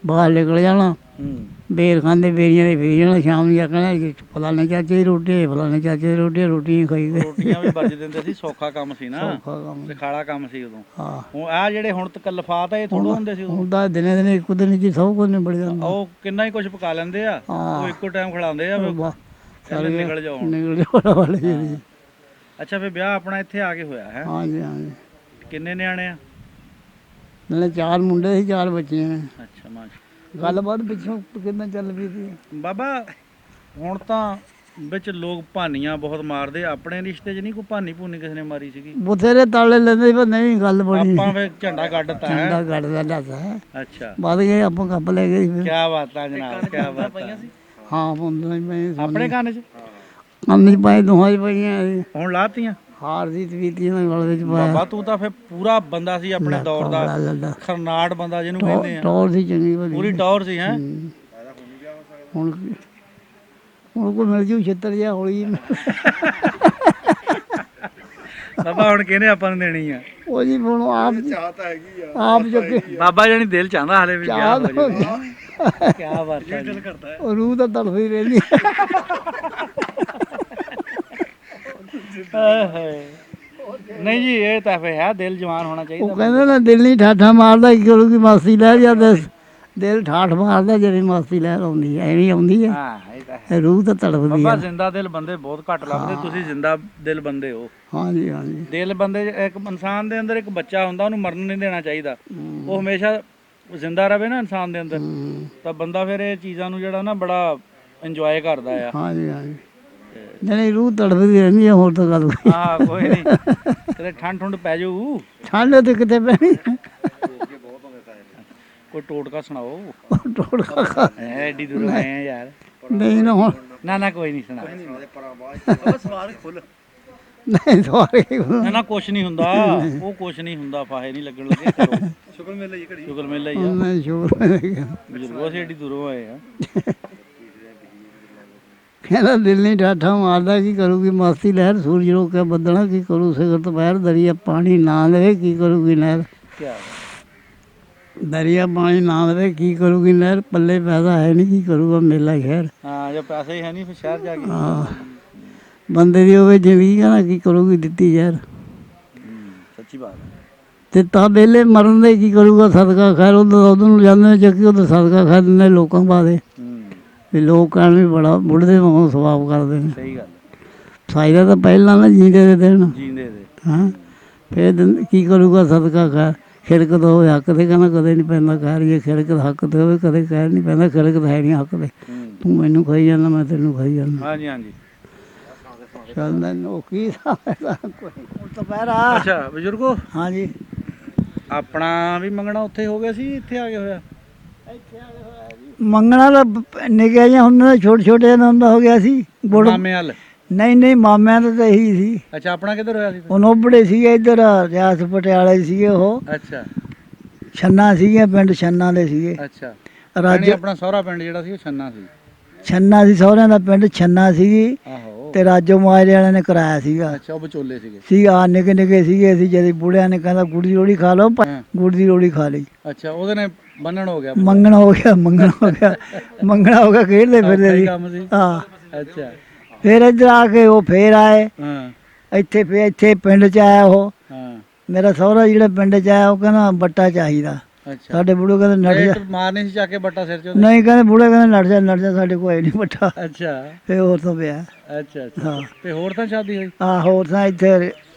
ਬਾਹਰ ਨਿਕਲ ਜਾਣਾ। ਹੂੰ। ਬੇਰ ਖਾਂਦੇ ਬੇਰੀਆਂ ਦੇ ਫੇਰ ਜਾਣਾ। ਸ਼ਾਮ ਨੂੰ ਜਾਣਾ ਫਲਾਣੇ ਚਾਚੇ ਦੀ ਰੋਟੀ, ਫਲਾਣੇ ਚਾਚੇ ਦੀ ਰੋਟੀ, ਰੋਟੀਆਂ ਖਾਈ ਗਏ। ਰੋਟੀਆਂ ਵੀ ਵੱਜ ਦਿੰਦੇ ਸੀ, ਸੌਖਾ ਕੰਮ ਸੀ ਨਾ, ਔਖਾ ਕੰਮ। ਸਿਖਾਲਾ ਕੰਮ ਸੀ ਉਦੋਂ। ਹਾਂ, ਹੁਣ ਆਹ ਜਿਹੜੇ ਹੁਣ ਤਕੱਲਫਾਤ ਆ, ਇਹ ਥੋੜ੍ਹਾ ਹੁੰਦੇ ਸੀ ਉਦੋਂ। ਹੁਣ ਤਾਂ ਦਿਨੇ ਦਿਨੇ ਇੱਕ ਦਿਨ ਚ ਸਭ ਕੁਝ ਨਿਬੜ ਜਾਂਦਾ। ਉਹ ਕਿੰਨਾ ਹੀ ਕੁਝ ਪਕਾ ਲੈਂਦੇ ਆ, ਉਹ ਇੱਕੋ ਟਾਈਮ ਖਿਲਾਉਂਦੇ ਆ, ਵਾਹ, ਕਹਿੰਦੇ ਨਿਕਲ ਜਾਓ ਹੁਣ। ਨਿਕਲ ਜਾਓ ਵਾਲੇ ਜੀ। ਅੱਛਾ, ਫਿਰ ਵਿਆਹ ਆਪਣਾ ਇੱਥੇ ਆ ਕੇ ਹੋਇਆ ਹੈ? ਹਾਂਜੀ ਹਾਂਜੀ। ਕਿੰਨੇ ਨਿਆਣੇ ਆ? ਨਾਲੇ 4 ਮੁੰਡੇ ਸੀ, 4 ਬੱਚੇ ਨੇ। ਅੱਛਾ ਮਾਸ਼ਾ। ਗੱਲਬਾਤ ਪਿੱਛੋਂ ਕਿੱਦਾਂ ਚੱਲ ਪਈ ਸੀ ਬਾਬਾ? ਹੁਣ ਤਾਂ ਵਿੱਚ ਲੋਕ ਭਾਨੀਆਂ ਬਹੁਤ ਮਾਰਦੇ, ਆਪਣੇ ਰਿਸ਼ਤੇ 'ਚ ਨਹੀਂ ਕੋਈ ਭਾਨੀ ਭੂਨੀ ਕਿਸੇ ਨੇ ਮਾਰੀ ਸੀਗੀ? ਬਥੇਰੇ ਤਾਲੇ ਲੈਂਦੇ ਸੀ, ਪਰ ਨਹੀਂ ਗੱਲ ਬਣੀ। ਆਪਾਂ ਫਿਰ ਝੰਡਾ ਗੱਡਤਾ ਹੈ? ਝੰਡਾ ਗੱਡਦਾ ਦੱਸ ਹੈ। ਅੱਛਾ, ਵੱਧ ਗਏ ਆਪਾਂ ਕੱਪ ਲੈ ਗਏ ਫਿਰ। ਕੀ ਬਾਤਾਂ ਜਨਾਬ, ਕੀ ਬਾਤਾਂ। ਹਾਂ ਬੰਦਾ ਮੈਂ ਆਪਣੇ ਕੰਨ 'ਚ ਅੰਮ੍ਰਿਤ ਪਾਏ ਦੋਹਾਂ ਚ ਪਈਆਂ ਸੀ। ਹੁਣ ਲਾਤੀਆਂ। ਹਾਰ ਦੀ ਤਵੀਤੀ ਨਾਲ ਗਲ ਵਿੱਚ ਪਾਇਆ ਬਾਬਾ ਤੂੰ ਤਾਂ ਫੇ ਪੂਰਾ ਬੰਦਾ ਸੀ ਆਪਣੇ ਦੌਰ ਦਾ, ਬੜਾ ਲੱਲਾ ਖਰਨਾਟ ਬੰਦਾ ਜਿਹਨੂੰ ਕਹਿੰਦੇ ਆ, ਟੌਰ ਸੀ ਚੰਗੀ ਭਲੀ ਪੂਰੀ ਟੌਰ ਸੀ ਹੈ। ਹੁਣ ਹੁਣ ਕੋਈ ਮਿਲ ਜੂ ਛਿੱਤਰ ਜਿਹਾ ਹੌਲੀ ਬਾਬਾ ਹੁਣ ਕਿਹਨੇ ਆਪਾਂ ਨੂੰ ਦੇਣੀ ਆ? ਉਹ ਜੀ ਹੁਣ ਆਪ ਚਾਹਤ ਹੈਗੀ ਆ ਆਪ ਜੱਗੇ ਬਾਬਾ ਜਾਨੀ ਦਿਲ ਚਾਹੁੰਦਾ ਹਲੇ ਵੀ ਵਿਆਹ ਹੋ ਚਾਹ ਜਾਵੇ। ਕੀ ਬਾਤ ਹੈ ਦਿਲ ਕਰਦਾ ਹੈ। ਉਹ ਰੂਹ ਤਾਂ ਤੜਫਦੀ ਰਹਿੰਦੀ ਨਹੀਂ ਜੀ ਇਹ ਤਾਂ ਫੇ ਹੈ ਦਿਲ ਜਵਾਨ ਹੋਣਾ ਚਾਹੀਦਾ। ਉਹ ਕਹਿੰਦੇ ਨਾ ਦਿਲ ਨਹੀਂ ਠਾਠਾ ਮਾਰਦਾ ਕੀ ਕਰੂਗੀ ਮਾਸੀ ਲਹਿਰ ਜਾਂਦਾ ਦਿਲ ਠਾਠ ਮਾਰਦਾ ਜਿਵੇਂ ਮਾਸੀ ਲਹਿਰ ਆਉਂਦੀ ਹੈ ਐਵੇਂ ਆਉਂਦੀ ਹੈ ਹਾਂ ਇਹ ਤਾਂ ਹੈ। ਰੂਹ ਤਾਂ ਤੜਫਦੀ ਬਾਬਾ ਹੈ। ਜ਼ਿੰਦਾ ਦਿਲ ਬੰਦੇ ਬਹੁਤ ਘੱਟ ਲੱਭਦੇ, ਤੁਸੀਂ ਜ਼ਿੰਦਾ ਦਿਲ ਬੰਦੇ ਹੋ। ਹਾਂਜੀ ਹਾਂਜੀ ਦਿਲ ਬੰਦੇ ਇੱਕ ਇਨਸਾਨ ਦੇ ਅੰਦਰ ਇੱਕ ਬੱਚਾ ਹੁੰਦਾ, ਉਹਨੂੰ ਮਰਨ ਨਹੀਂ ਦੇਣਾ ਚਾਹੀਦਾ। ਉਹ ਹਮੇਸ਼ਾ ਜ਼ਿੰਦਾ ਰਵੇ ਨਾ ਇਨਸਾਨ ਦੇ ਅੰਦਰ, ਤਾਂ ਬੰਦਾ ਫਿਰ ਇਹ ਚੀਜ਼ਾਂ ਨੂੰ ਜਿਹੜਾ ਨਾ ਬੜਾ ਇੰਜੋਏ ਕਰਦਾ ਆ। ਹਾਂਜੀ ਹਾਂਜੀ ਨਹੀਂ ਰੂਹ ਤੜਫਦੀ ਰਹਿੰਦੀ ਹੈ ਹੋਰ ਤਾਂ ਗੱਲ ਕੋਈ ਹਾਂ ਕੋਈ ਨਹੀਂ, ਕਿਤੇ ਠੰਡ ਠੁੰਡ ਪੈ ਜਾਊ। ਠੰਡ ਤੇ ਕਿਤੇ ਪੈਣੀ ਕੋਈ ਟੋਟਕਾ ਸੁਣਾਓ। ਟੋੜਕਾ ਖਾ ਐਡੀ ਦੂਰੋਂ ਆਏ ਆ ਯਾਰ। ਨਹੀਂ ਨਾ ਹੁਣ ਨਾ ਕੋਈ ਨਹੀਂ ਸੁਣਾ। ਸਵਾਲ ਖੁੱਲ ਨਹੀਂ ਸਵਾਰੀ ਨਾ ਨਾ ਕੁਛ ਨਹੀਂ ਹੁੰਦਾ, ਉਹ ਕੁਛ ਨਹੀਂ ਹੁੰਦਾ, ਫਾਹੇ ਨਹੀਂ ਲੱਗਣ ਲੱਗੇ। ਕਰੋ ਸ਼ੁਕਰ ਮੇਲਾ ਜੀ ਘੜੀ ਸ਼ੁਕਰ ਮੇਲਾ ਹੀ ਆ। ਨਹੀਂ ਸ਼ੁਕਰ ਬਜ਼ੁਰਗੋ ਅਸੀਂ ਐਡੀ ਦੂਰੋਂ ਆਏ ਆ। ਕਹਿੰਦਾ ਦਿਲ ਨਹੀਂ ਠਾਠਾ ਮਾਰਦਾ ਕੀ ਕਰੂਗੀ ਮਾਸੀ ਲਹਿਰ ਸੂਰਜ ਰੋਕਿਆ ਬੱਦਣਾ ਕੀ ਕਰੂ ਸਿਖਰ ਦੁਪਹਿਰ ਦਰਿਆ ਪਾਣੀ ਨਾ ਦੇਵੇ ਕੀ ਕਰੂਗੀ ਨਹਿਰ ਕੀ ਦਰਿਆ ਪਾਣੀ ਨਾ ਦੇਵੇ ਕੀ ਕਰੂਗੀ ਨਹਿਰ ਪੱਲੇ ਪੈਸਾ ਹੈ ਨਹੀਂ ਕੀ ਕਰੂਗਾ ਮੇਲਾ ਖੈਰ ਹਾਂ ਜੇ ਪੈਸੇ ਹੀ ਹੈ ਨਹੀਂ ਫਿਰ ਸ਼ਹਿਰ ਜਾ ਕੇ। ਹਾਂ ਬੰਦੇ ਦੀ ਹੋਵੇ ਜ਼ਿੰਦਗੀ ਕਹਿੰਦਾ ਕੀ ਕਰੂਗੀ ਦਿੱਤੀ ਯਾਰ ਸੱਚੀ ਬਾਤ ਹੈ। ਤੇ ਤਾਂ ਵੇਲੇ ਮਰਨ ਦੇ ਕੀ ਕਰੂਗਾ ਸਦਕਾ ਖੈਰ ਉਦੋਂ ਨੂੰ ਜਾਂਦੇ ਚੱਕੀ ਉਦੋਂ ਸਦਕਾ ਖੈਰ ਦਿੰਦੇ ਲੋਕਾਂ ਬਾਦੇ ਵੀ ਲੋਕ ਕਹਿਣ ਵੀ ਬੜਾ ਬੁੱਢਦੇ ਵਾਂਗੂ ਸਵਾਬ ਕਰਦੇ ਨੇ। ਸਹੀ ਗੱਲ ਸਾਈਦਾ ਤਾਂ ਪਹਿਲਾਂ ਨਾ ਜੀਂਦੇ ਦੇ ਦੇਣ ਜੀਂਦੇ ਦੇ। ਹਾਂ ਫਿਰ ਕੀ ਕਰੂਗਾ ਸਦਕਾ ਖੈਰ ਖਿੜਕ ਤਾਂ ਹੋਵੇ ਹੱਕ ਤੇ ਕਹਿੰਦਾ ਕਦੇ ਨਹੀਂ ਪੈਂਦਾ ਖੈਰ ਜੇ ਖਿੜਕ ਹੱਕ ਤੇ ਹੋਵੇ ਕਦੇ ਖੈਰ ਨਹੀਂ ਪੈਂਦਾ ਖਿੜਕ ਤਾਂ ਹੈ ਨਹੀਂ ਹੱਕ ਤੇ ਤੂੰ ਮੈਨੂੰ ਖਾਈ ਜਾਂਦਾ ਮੈਂ ਤੈਨੂੰ ਖਾਈ ਜਾਂਦਾ। ਹਾਂਜੀ ਹਾਂਜੀ ਚੱਲਦਾ ਉਹ ਕੀ ਸਮਝਦਾ ਕੋਈ ਦੁਪਹਿਰਾ। ਅੱਛਾ ਬਜ਼ੁਰਗੋ ਹਾਂਜੀ ਆਪਣਾ ਵੀ ਮੰਗਣਾ ਉੱਥੇ ਹੋ ਗਿਆ ਸੀ, ਇੱਥੇ ਆ ਗਿਆ ਹੋਇਆ? ਮੰਗਣਾ ਤਾਂ ਨਿੱਕਿਆ ਜਿਹਾ ਹੁੰਦਾ ਛੋਟੇ ਛੋਟੇ ਜਿਹਾ ਹੁੰਦਾ ਹੋ ਗਿਆ ਸੀ ਗੁੜ ਮਾਮੇ ਵੱਲ। ਨਹੀਂ ਨਹੀਂ ਮਾਮਿਆਂ ਦਾ ਤਾਂ ਇਹੀ ਸੀ। ਅੱਛਾ ਆਪਣਾ ਕਿੱਧਰ ਹੋਇਆ ਸੀ? ਉਹ ਨੋਬੜੇ ਸੀਗੇ ਇੱਧਰ ਰਿਆਸ ਪਟਿਆਲੇ ਸੀਗੇ ਉਹ ਅੱਛਾ ਛੰਨਾ ਸੀਗੇ ਪਿੰਡ ਛੰਨਾ ਦੇ ਸੀਗੇ ਅੱਛਾ। ਰਾਜ ਆਪਣਾ ਸਹੁਰਾ ਪਿੰਡ ਜਿਹੜਾ ਸੀ ਉਹ ਛੰਨਾ ਸੀ। ਛੰਨਾ ਸੀ ਸਹੁਰਿਆਂ ਦਾ ਪਿੰਡ ਛੰਨਾ ਸੀਗੀ ਆਹੋ ਤੇ ਰਾਜੋ ਮਾਜਰੇ ਵਾਲਿਆਂ ਨੇ ਕਰਾਇਆ ਸੀਗਾ। ਅੱਛਾ ਉਹ ਵਿਚੋਲੇ ਸੀਗੇ। ਸੀ ਆ ਨਿੱਕੇ ਨਿੱਕੇ ਸੀਗੇ ਅਸੀਂ ਜਦ ਬੁੜਿਆਂ ਨੇ ਕਹਿੰਦਾ ਗੁੜ ਦੀ ਰੋੜੀ ਖਾ ਲਓ ਗੁੜ ਦੀ ਰੋੜੀ ਖਾ ਲਈ। ਅੱਛਾ ਉਹਦੇ ਨੇ ਬੰਨਣ ਹੋ ਗਿਆ। ਮੰਗਣਾ ਹੋ ਗਿਆ ਮੰਗਣਾ ਹੋ ਗਿਆ ਮੰਗਣਾ ਹੋ ਗਿਆ ਖੇਡਦੇ ਫਿਰਦੇ ਸੀ। ਕੰਮ ਸੀ। ਹਾਂ ਅੱਛਾ ਫਿਰ ਇੱਧਰ ਆ ਕੇ ਉਹ ਫੇਰ ਆਏ ਹਾਂ ਇੱਥੇ ਪਿੰਡ ਚ ਆਇਆ ਉਹ ਹਾਂ ਮੇਰਾ ਸਹੁਰਾ ਜਿਹੜਾ ਪਿੰਡ ਚ ਆਇਆ ਉਹ ਕਹਿੰਦਾ ਬੱਟਾ ਚਾਹੀਦਾ। ਅੱਛਾ ਸਾਡੇ ਬੁੜੇ ਕਹਿੰਦੇ ਨੱਠ ਜਾ ਮਾਰਨੇ ਸੀ ਚੱਕ ਕੇ ਬੱਟਾ ਸਿਰ ਚ। ਨਹੀਂ ਕਹਿੰਦੇ ਬੁੜੇ ਕਹਿੰਦੇ ਨੱਠ ਜਾ ਸਾਡੇ ਕੋਲ ਹੈ ਨਹੀਂ ਬੱਟਾ। ਅੱਛਾ ਫੇਰ ਹੋਰ ਤੋਂ ਪਿਆ। ਅੱਛਾ ਹਾਂ ਤੇ ਹੋਰ ਤਾਂ ਸ਼ਾਦੀ ਹੋਈ? ਆ ਹੋਰ ਤਾਂ ਇੱਥੇ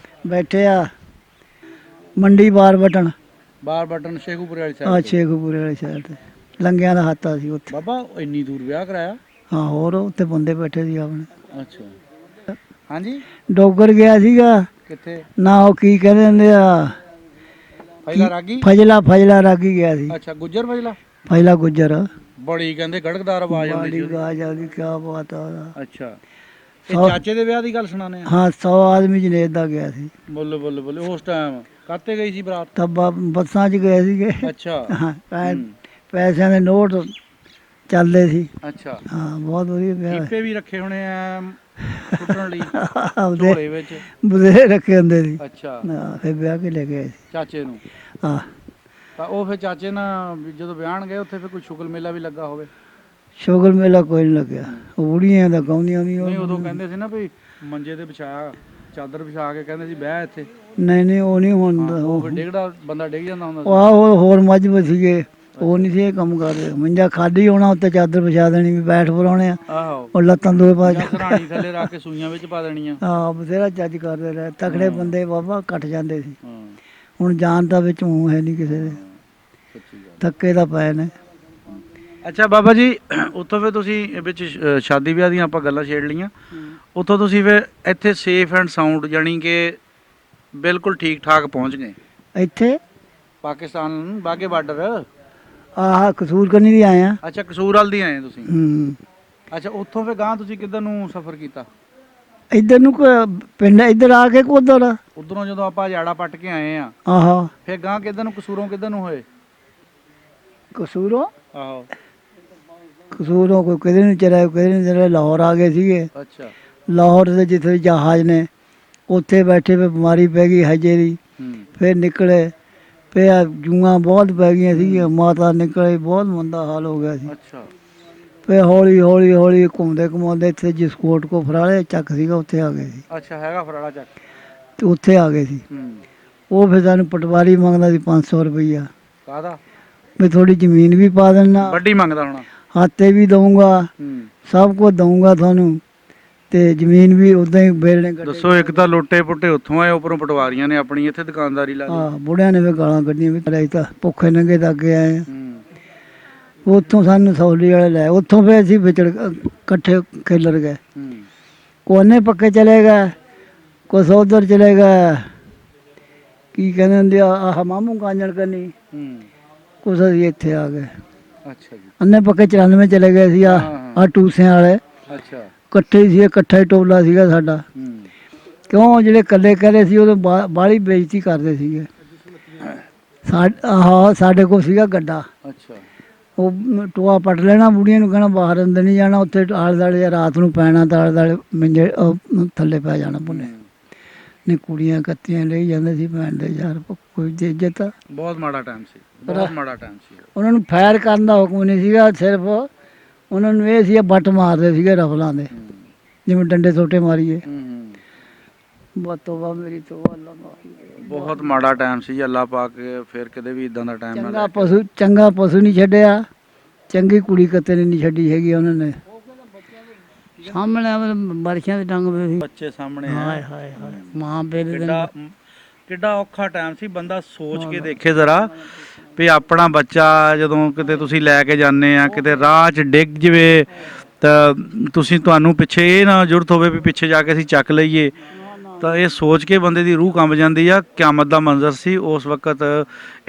ਬੈਠੇ ਆ ਮੰਡੀ ਬਾਰ ਬਟਨ ਬਾਰ ਬਟਨ ਸ਼ੇਖੂਪੁਰੇ ਵਾਲੀ ਆ ਸਾਈਡ। ਛੇਖਪੁਰੇ ਵਾਲੀ ਸਾਈਡ ਤੇ ਲੰਗਿਆਂ ਦਾ ਹੱਥ ਆ ਸੀ ਉੱਥੇ। ਬਾਬਾ ਇੰਨੀ ਦੂਰ ਵਿਆਹ ਕਰਾਇਆ? ਹਾਂ ਹੋਰ ਉੱਥੇ ਬੰਦੇ ਬੈਠੇ ਸੀ ਆਪਣੇ। ਅੱਛਾ ਹਾਂਜੀ ਡੋਗਰ ਗਿਆ ਸੀਗਾ ਕਿੱਥੇ? ਨਾ ਉਹ ਕੀ ਕਹਿੰਦੇ ਹੁੰਦੇ ਆ ਪਹਿਲਾ ਰਾਗੀ? ਫਜਲਾ ਰਾਗੀ ਗਿਆ ਸੀ। ਅੱਛਾ ਗੁੱਜਰ ਪਹਿਲਾ? ਫਜਲਾ ਗੁੱਜਰ ਬੜੀ ਕਹਿੰਦੇ ਗੜਕਦਾਰ ਆਵਾਜ਼ ਆਉਂਦੀ ਸੀ ਬਾੜੀ ਗਾਜ ਆ ਗਈ ਕਿਆ ਬਾਤ ਆ ਉਹਦਾ। ਅੱਛਾ ਇਹ ਚਾਚੇ ਦੇ ਵਿਆਹ ਦੀ ਗੱਲ ਸੁਣਾਣੇ ਆ? ਹਾਂ 100 ਆਦਮੀ ਜਨੇਤ ਦਾ ਗਿਆ ਸੀ। ਬੋਲੇ ਬੋਲੇ ਬੋਲੇ ਉਸ ਟਾਈਮ ਕਾਤੇ ਗਈ ਸੀ ਬਰਾਤ? ਤਾਂ ਬੱਸਾਂ 'ਚ ਗਏ ਸੀਗੇ। ਅੱਛਾ ਹਾਂ ਪੈਸਿਆਂ ਦੇ ਨੋਟ ਚੱਲਦੇ ਸੀ। ਅੱਛਾ ਹਾਂ ਬਹੁਤ ਵਧੀਆ ਵਿਆਹ ਕੀਪੇ ਵੀ ਰੱਖੇ ਹੋਣੇ ਆ ਸੁੱਟਣ ਲਈ ਉਹਦੇ ਢੋਲੇ ਵਿੱਚ? ਬਥੇਰੇ ਰੱਖੇ ਹੁੰਦੇ ਸੀ। ਅੱਛਾ ਹਾਂ ਫਿਰ ਵਿਆਹ ਕੇ ਲੈ ਗਏ ਸੀ। ਚਾਚੇ ਨੂੰ? ਹਾਂ ਤਾਂ ਉਹ ਫਿਰ ਚਾਚੇ ਨਾਲ ਵੀ ਜਦੋਂ ਵਿਆਹਣ ਗਏ ਉੱਥੇ ਫਿਰ ਕੋਈ ਸ਼ੁਗਲ ਮੇਲਾ ਵੀ ਲੱਗਾ ਹੋਵੇ? ਸ਼ੁਗਰ ਮੇਲਾ ਕੋਈ ਨਹੀਂ ਲੱਗਿਆ। ਉਹ ਬੁੜੀਆਂ ਦਾ ਗਾਉਂਦੀਆਂ ਨਹੀਂ ਨਹੀਂ ਉਦੋਂ ਕਹਿੰਦੇ ਸੀ ਨਾ ਵੀ ਮੰਜੇ ਤੇ ਵਿਛਾਇਆ ਚਾਦਰ ਵਿਛਾ ਕੇ ਕਹਿੰਦੇ ਸੀ ਬਹਿ ਇੱਥੇ। ਨਹੀਂ ਉਹ ਨਹੀਂ ਹੁੰਦਾ। ਉਹ ਫਿਰ ਡਿੱਗਦਾ ਬੰਦਾ ਡਿੱਗ ਜਾਂਦਾ ਹੁੰਦਾ ਸੀ। ਉਹ ਹੋਰ ਮੱਝ ਸੀਗੇ ਉਹ ਨਹੀਂ ਸੀ ਇਹ ਕੰਮ ਕਰਦੇ। ਮੰਜਾ ਖਾਲੀ ਹੋਣਾ ਉੱਤੇ ਚਾਦਰ ਵਿਛਾ ਦੇਣੀ ਵੀ ਬੈਠ ਪਰਾਉਣੇ ਆ ਆਹੋ ਉਹ ਲੱਤਾਂ ਦੋਏ ਪਾ ਜਾਂ ਸਰਾਣੀ ਥੱਲੇ ਰੱਖ ਕੇ ਸੂਈਆਂ ਵਿੱਚ ਪਾ ਦੇਣੀਆਂ। ਹਾਂ ਬਥੇਰਾ ਚੱਜ ਕਰਦੇ ਰਹੇ ਤਕੜੇ ਬੰਦੇ ਬਾਬਾ ਕੱਟ ਜਾਂਦੇ ਸੀ। ਹਾਂ ਹੁਣ ਜਾਨ ਦਾ ਵਿੱਚ ਮੂੰਹ ਹੈ ਨਹੀਂ ਕਿਸੇ ਦੇ ਸੱਚੀ ਗੱਲ। ਧੱਕੇ ਦਾ ਪਏ ਨੇ। ਅੱਛਾ ਬਾਬਾ ਜੀ ਉੱਥੋਂ ਫਿਰ ਤੁਸੀਂ ਵਿੱਚ ਸ਼ਾਦੀ ਵਿਆਹ ਦੀਆਂ ਆਪਾਂ ਗੱਲਾਂ ਛੇੜ ਲਈਆਂ। ਉੱਥੋਂ ਤੁਸੀਂ ਫਿਰ ਇੱਥੇ ਸੇਫ ਐਂਡ ਸਾਊਂਡ ਜਾਣੀ ਕਿ ਬਿਲਕੁਲ ਠੀਕ ਠਾਕ ਪਹੁੰਚ ਗਏ ਇੱਥੇ ਪਾਕਿਸਤਾਨ ਬਾਗੇ ਬਾਰਡਰ? ਆਹ ਕਸੂਰ ਕਰਨੀ ਦੀ ਆਏ ਆ। ਅੱਛਾ ਕਸੂਰ ਵਾਲ ਦੀ ਆਏ ਤੁਸੀਂ? ਅੱਛਾ, ਉੱਥੋਂ ਫਿਰ ਗਾਂ ਤੁਸੀਂ ਕਿੱਧਰ ਨੂੰ ਸਫ਼ਰ ਕੀਤਾ? ਇੱਧਰ ਨੂੰ ਪਿੰਡ ਇੱਧਰ ਆ ਕੇ ਉਧਰ। ਉਧਰੋਂ ਜਦੋਂ ਆਪਾਂ ਜਾੜਾ ਪੱਟ ਕੇ ਆਏ ਆ, ਆਹੋ ਫਿਰ ਗਾਂ ਕਿੱਧਰ ਨੂੰ, ਕਸੂਰੋਂ ਕਿੱਧਰ ਨੂੰ ਹੋਏ? ਕਸੂਰੋਂ ਆਹੋ। ਕਸੂਰੋਂ ਕੋਈ ਕਿਤੇ ਨੂੰ ਚਲੇ, ਕਿਤੇ ਨੂੰ ਚਲੇ, ਲਾਹੌਰ ਆ ਗਏ ਸੀਗੇ। ਅੱਛਾ। ਲਾਹੌਰ ਦੇ ਜਿੱਥੇ ਜਹਾਜ਼ ਨੇ ਉੱਥੇ ਬੈਠੇ, ਫਿਰ ਬਿਮਾਰੀ ਪੈ ਗਈ ਹਜੇ ਦੀ। ਫਿਰ ਨਿਕਲੇ, ਫਿਰ ਜੂਆਂ ਬਹੁਤ ਪੈ ਗਈਆਂ ਸੀਗੀਆਂ, ਮਾਤਾ ਨਿਕਲੇ, ਬਹੁਤ ਮੰਦਾ ਹਾਲ ਹੋ ਗਿਆ ਸੀ। ਅੱਛਾ। ਫਿਰ ਹੌਲੀ ਹੌਲੀ ਹੌਲੀ ਘੁੰਮਦੇ ਘੁਮਾਉਂਦੇ ਇੱਥੇ ਜਸਕੋਟ ਕੋ ਫਰਾਲੇ ਚੱਕ ਸੀਗਾ, ਉੱਥੇ ਆ ਗਏ ਸੀ। ਅੱਛਾ, ਹੈਗਾ ਫਰਾਲਾ ਚੱਕ। ਤੇ ਉੱਥੇ ਆ ਗਏ ਸੀ। ਉਹ ਫਿਰ ਸਾਨੂੰ ਪਟਵਾਰੀ ਮੰਗਦਾ ਸੀ 500 ਰੁਪਈਆ। ਕਾਹਦਾ? ਵੀ ਥੋੜੀ ਜ਼ਮੀਨ ਵੀ ਪਾ ਦੇਣਾ, ਵੱਡੀ ਮੰਗਦਾ ਹੋਣਾ। ਹਾਤੇ ਵੀ ਦਊਂਗਾ, ਸਭ ਕੁਝ ਦਊਂਗਾ ਤੁਹਾਨੂੰ, ਤੇ ਜ਼ਮੀਨ ਵੀ ਉਦਾਂ ਹੀ ਵੇਲਣੇ। ਦੱਸੋ, ਇੱਕ ਤਾਂ ਲੋਟੇ ਪੁੱਟੇ ਉੱਥੋਂ ਆਏ, ਉੱਪਰੋਂ ਪਟਵਾਰੀਆਂ ਨੇ ਆਪਣੀ ਇੱਥੇ ਦੁਕਾਨਦਾਰੀ ਲਾ ਲਈ। ਹਾਂ, ਬੁੜਿਆਂ ਨੇ ਵੀ ਗਾਲਾਂ ਕੱਢੀਆਂ ਵੀ ਅਸੀਂ ਤਾਂ ਭੁੱਖੇ ਨੰਗੇ ਤਾਂ ਅੱਗੇ ਆਏ ਆ। ਉੱਥੋਂ ਸਾਨੂੰ ਸੌਲੀ ਵਾਲੇ ਲੈ, ਉੱਥੋਂ ਫਿਰ ਅਸੀਂ ਵਿਚੜ ਇਕੱਠੇ ਖੇਲਰ ਗਏ। ਕੋਨੇ ਪੱਕੇ ਚਲੇ ਗਏ, ਕੁਛ ਉਧਰ ਚਲੇ ਗਏ, ਕੀ ਕਹਿੰਦੇ ਹੁੰਦੇ ਆਹ ਮਾਮੂ ਕਾਂਜਣ ਕਰਨੀ, ਕੁਛ ਅਸੀਂ ਇੱਥੇ ਆ ਗਏ। ਅੱਛਾ ਜੀ। ਅੰਨੇ ਪੱਕੇ 94 ਚਲੇ ਗਏ ਸੀ। ਆ ਟੂਸਿਆਂ ਵਾਲੇ ਅੱਛਾ, ਇਕੱਠੇ ਹੀ ਸੀ, ਇਕੱਠਾ ਹੀ ਟੋਲਾ ਸੀਗਾ ਸਾਡਾ। ਕਿਉਂ ਜਿਹੜੇ ਇਕੱਲੇ ਕਰੇ ਸੀ ਉਹ ਬਾਹਲੀ ਬੇਇੱਜ਼ਤੀ ਕਰਦੇ ਸੀਗੇ। ਸਾਡੇ ਕੋਲ ਸੀਗਾ ਗੱਡਾ। ਅੱਛਾ। ਉਹ ਟੋਆ ਪੱਟ ਲੈਣਾ, ਬੁੜੀਆਂ ਨੂੰ ਕਹਿਣਾ ਬਾਹਰ ਅੰਦਰ ਨਹੀਂ ਜਾਣਾ, ਉੱਥੇ ਆਲੇ ਦੁਆਲੇ ਰਾਤ ਨੂੰ ਪੈਣਾ ਤਾਂ ਆਲੇ ਦੁਆਲੇ ਮੰਜੇ ਥੱਲੇ ਪੈ ਜਾਣਾ ਭੁੰਨੇ। ਨਹੀਂ, ਕੁੜੀਆਂ ਕੱਤੀਆਂ ਲਈ ਜਾਂਦੇ ਸੀ ਭੈਣ ਦੇ ਯਾਰ, ਕੋਈ ਇੱਜ਼ਤ। ਬਹੁਤ ਮਾੜਾ ਟਾਈਮ ਸੀ, ਬਹੁਤ ਮਾੜਾ ਟਾਈਮ ਸੀ। ਉਹਨਾਂ ਨੂੰ ਫਾਇਰ ਕਰਨ ਦਾ ਹੁਕਮ ਨਹੀਂ ਸੀਗਾ, ਸਿਰਫ ਉਹਨਾਂ ਨੂੰ ਇਹ ਸੀ ਬੱਟ ਮਾਰਦੇ ਸੀਗੇ ਰਫਲਾਂ ਦੇ, ਜਿਵੇਂ ਡੰਡੇ ਸੋਟੇ ਮਾਰੀਏ। ਤੋਬਾ ਮੇਰੀ ਤੋਬਾ, ਅੱਲਾ ਮਾਫੀ। ਬਹੁਤ ਮਾੜਾ ਟਾਈਮ ਸੀ, ਅੱਲਾ ਪਾਕ ਫਿਰ ਕਦੇ ਵੀ ਇਦਾਂ ਦਾ ਟਾਈਮ ਨਾ ਲੈ। ਚੰਗਾ ਪਸ਼ੂ ਨਹੀਂ ਛੱਡਿਆ, ਚੰਗੀ ਕੁੜੀ ਕੱਤੇ ਨੇ ਨਹੀਂ ਛੱਡੀ ਹੈਗੀ ਉਹਨਾਂ ਨੇ। ਸਾਹਮਣੇ ਬਾਰਿਸ਼ਾਂ ਦੇ ਡੰਗ ਪਏ ਸੀ, ਬੱਚੇ ਸਾਹਮਣੇ। ਹਾਏ ਹਾਏ ਹਾਏ, ਮਾਂ ਪਿਓ ਦੇ ਕਿੱਡਾ ਔਖਾ ਟਾਈਮ ਸੀ। ਬੰਦਾ ਸੋਚ ਕੇ ਦੇਖੇ ਜ਼ਰਾ ਵੀ ਆਪਣਾ ਬੱਚਾ ਜਦੋਂ ਕਿਤੇ ਤੁਸੀਂ ਲੈ ਕੇ ਜਾਂਦੇ ਆ, ਕਿਤੇ ਰਾਹ 'ਚ ਡਿੱਗ ਜਵੇ ਤਾਂ ਤੁਹਾਨੂੰ ਪਿੱਛੇ ਇਹ ਨਾ ਜ਼ਰੂਰਤ ਹੋਵੇ ਵੀ ਪਿੱਛੇ ਜਾ ਕੇ ਅਸੀਂ ਚੱਕ ਲਈਏ, ਤਾਂ ਇਹ ਸੋਚ ਕੇ ਬੰਦੇ ਦੀ ਰੂਹ ਕੰਬ ਜਾਂਦੀ ਆ। ਕਿਆਮਤ ਦਾ ਮੰਜ਼ਰ ਸੀ ਉਸ ਵਕਤ।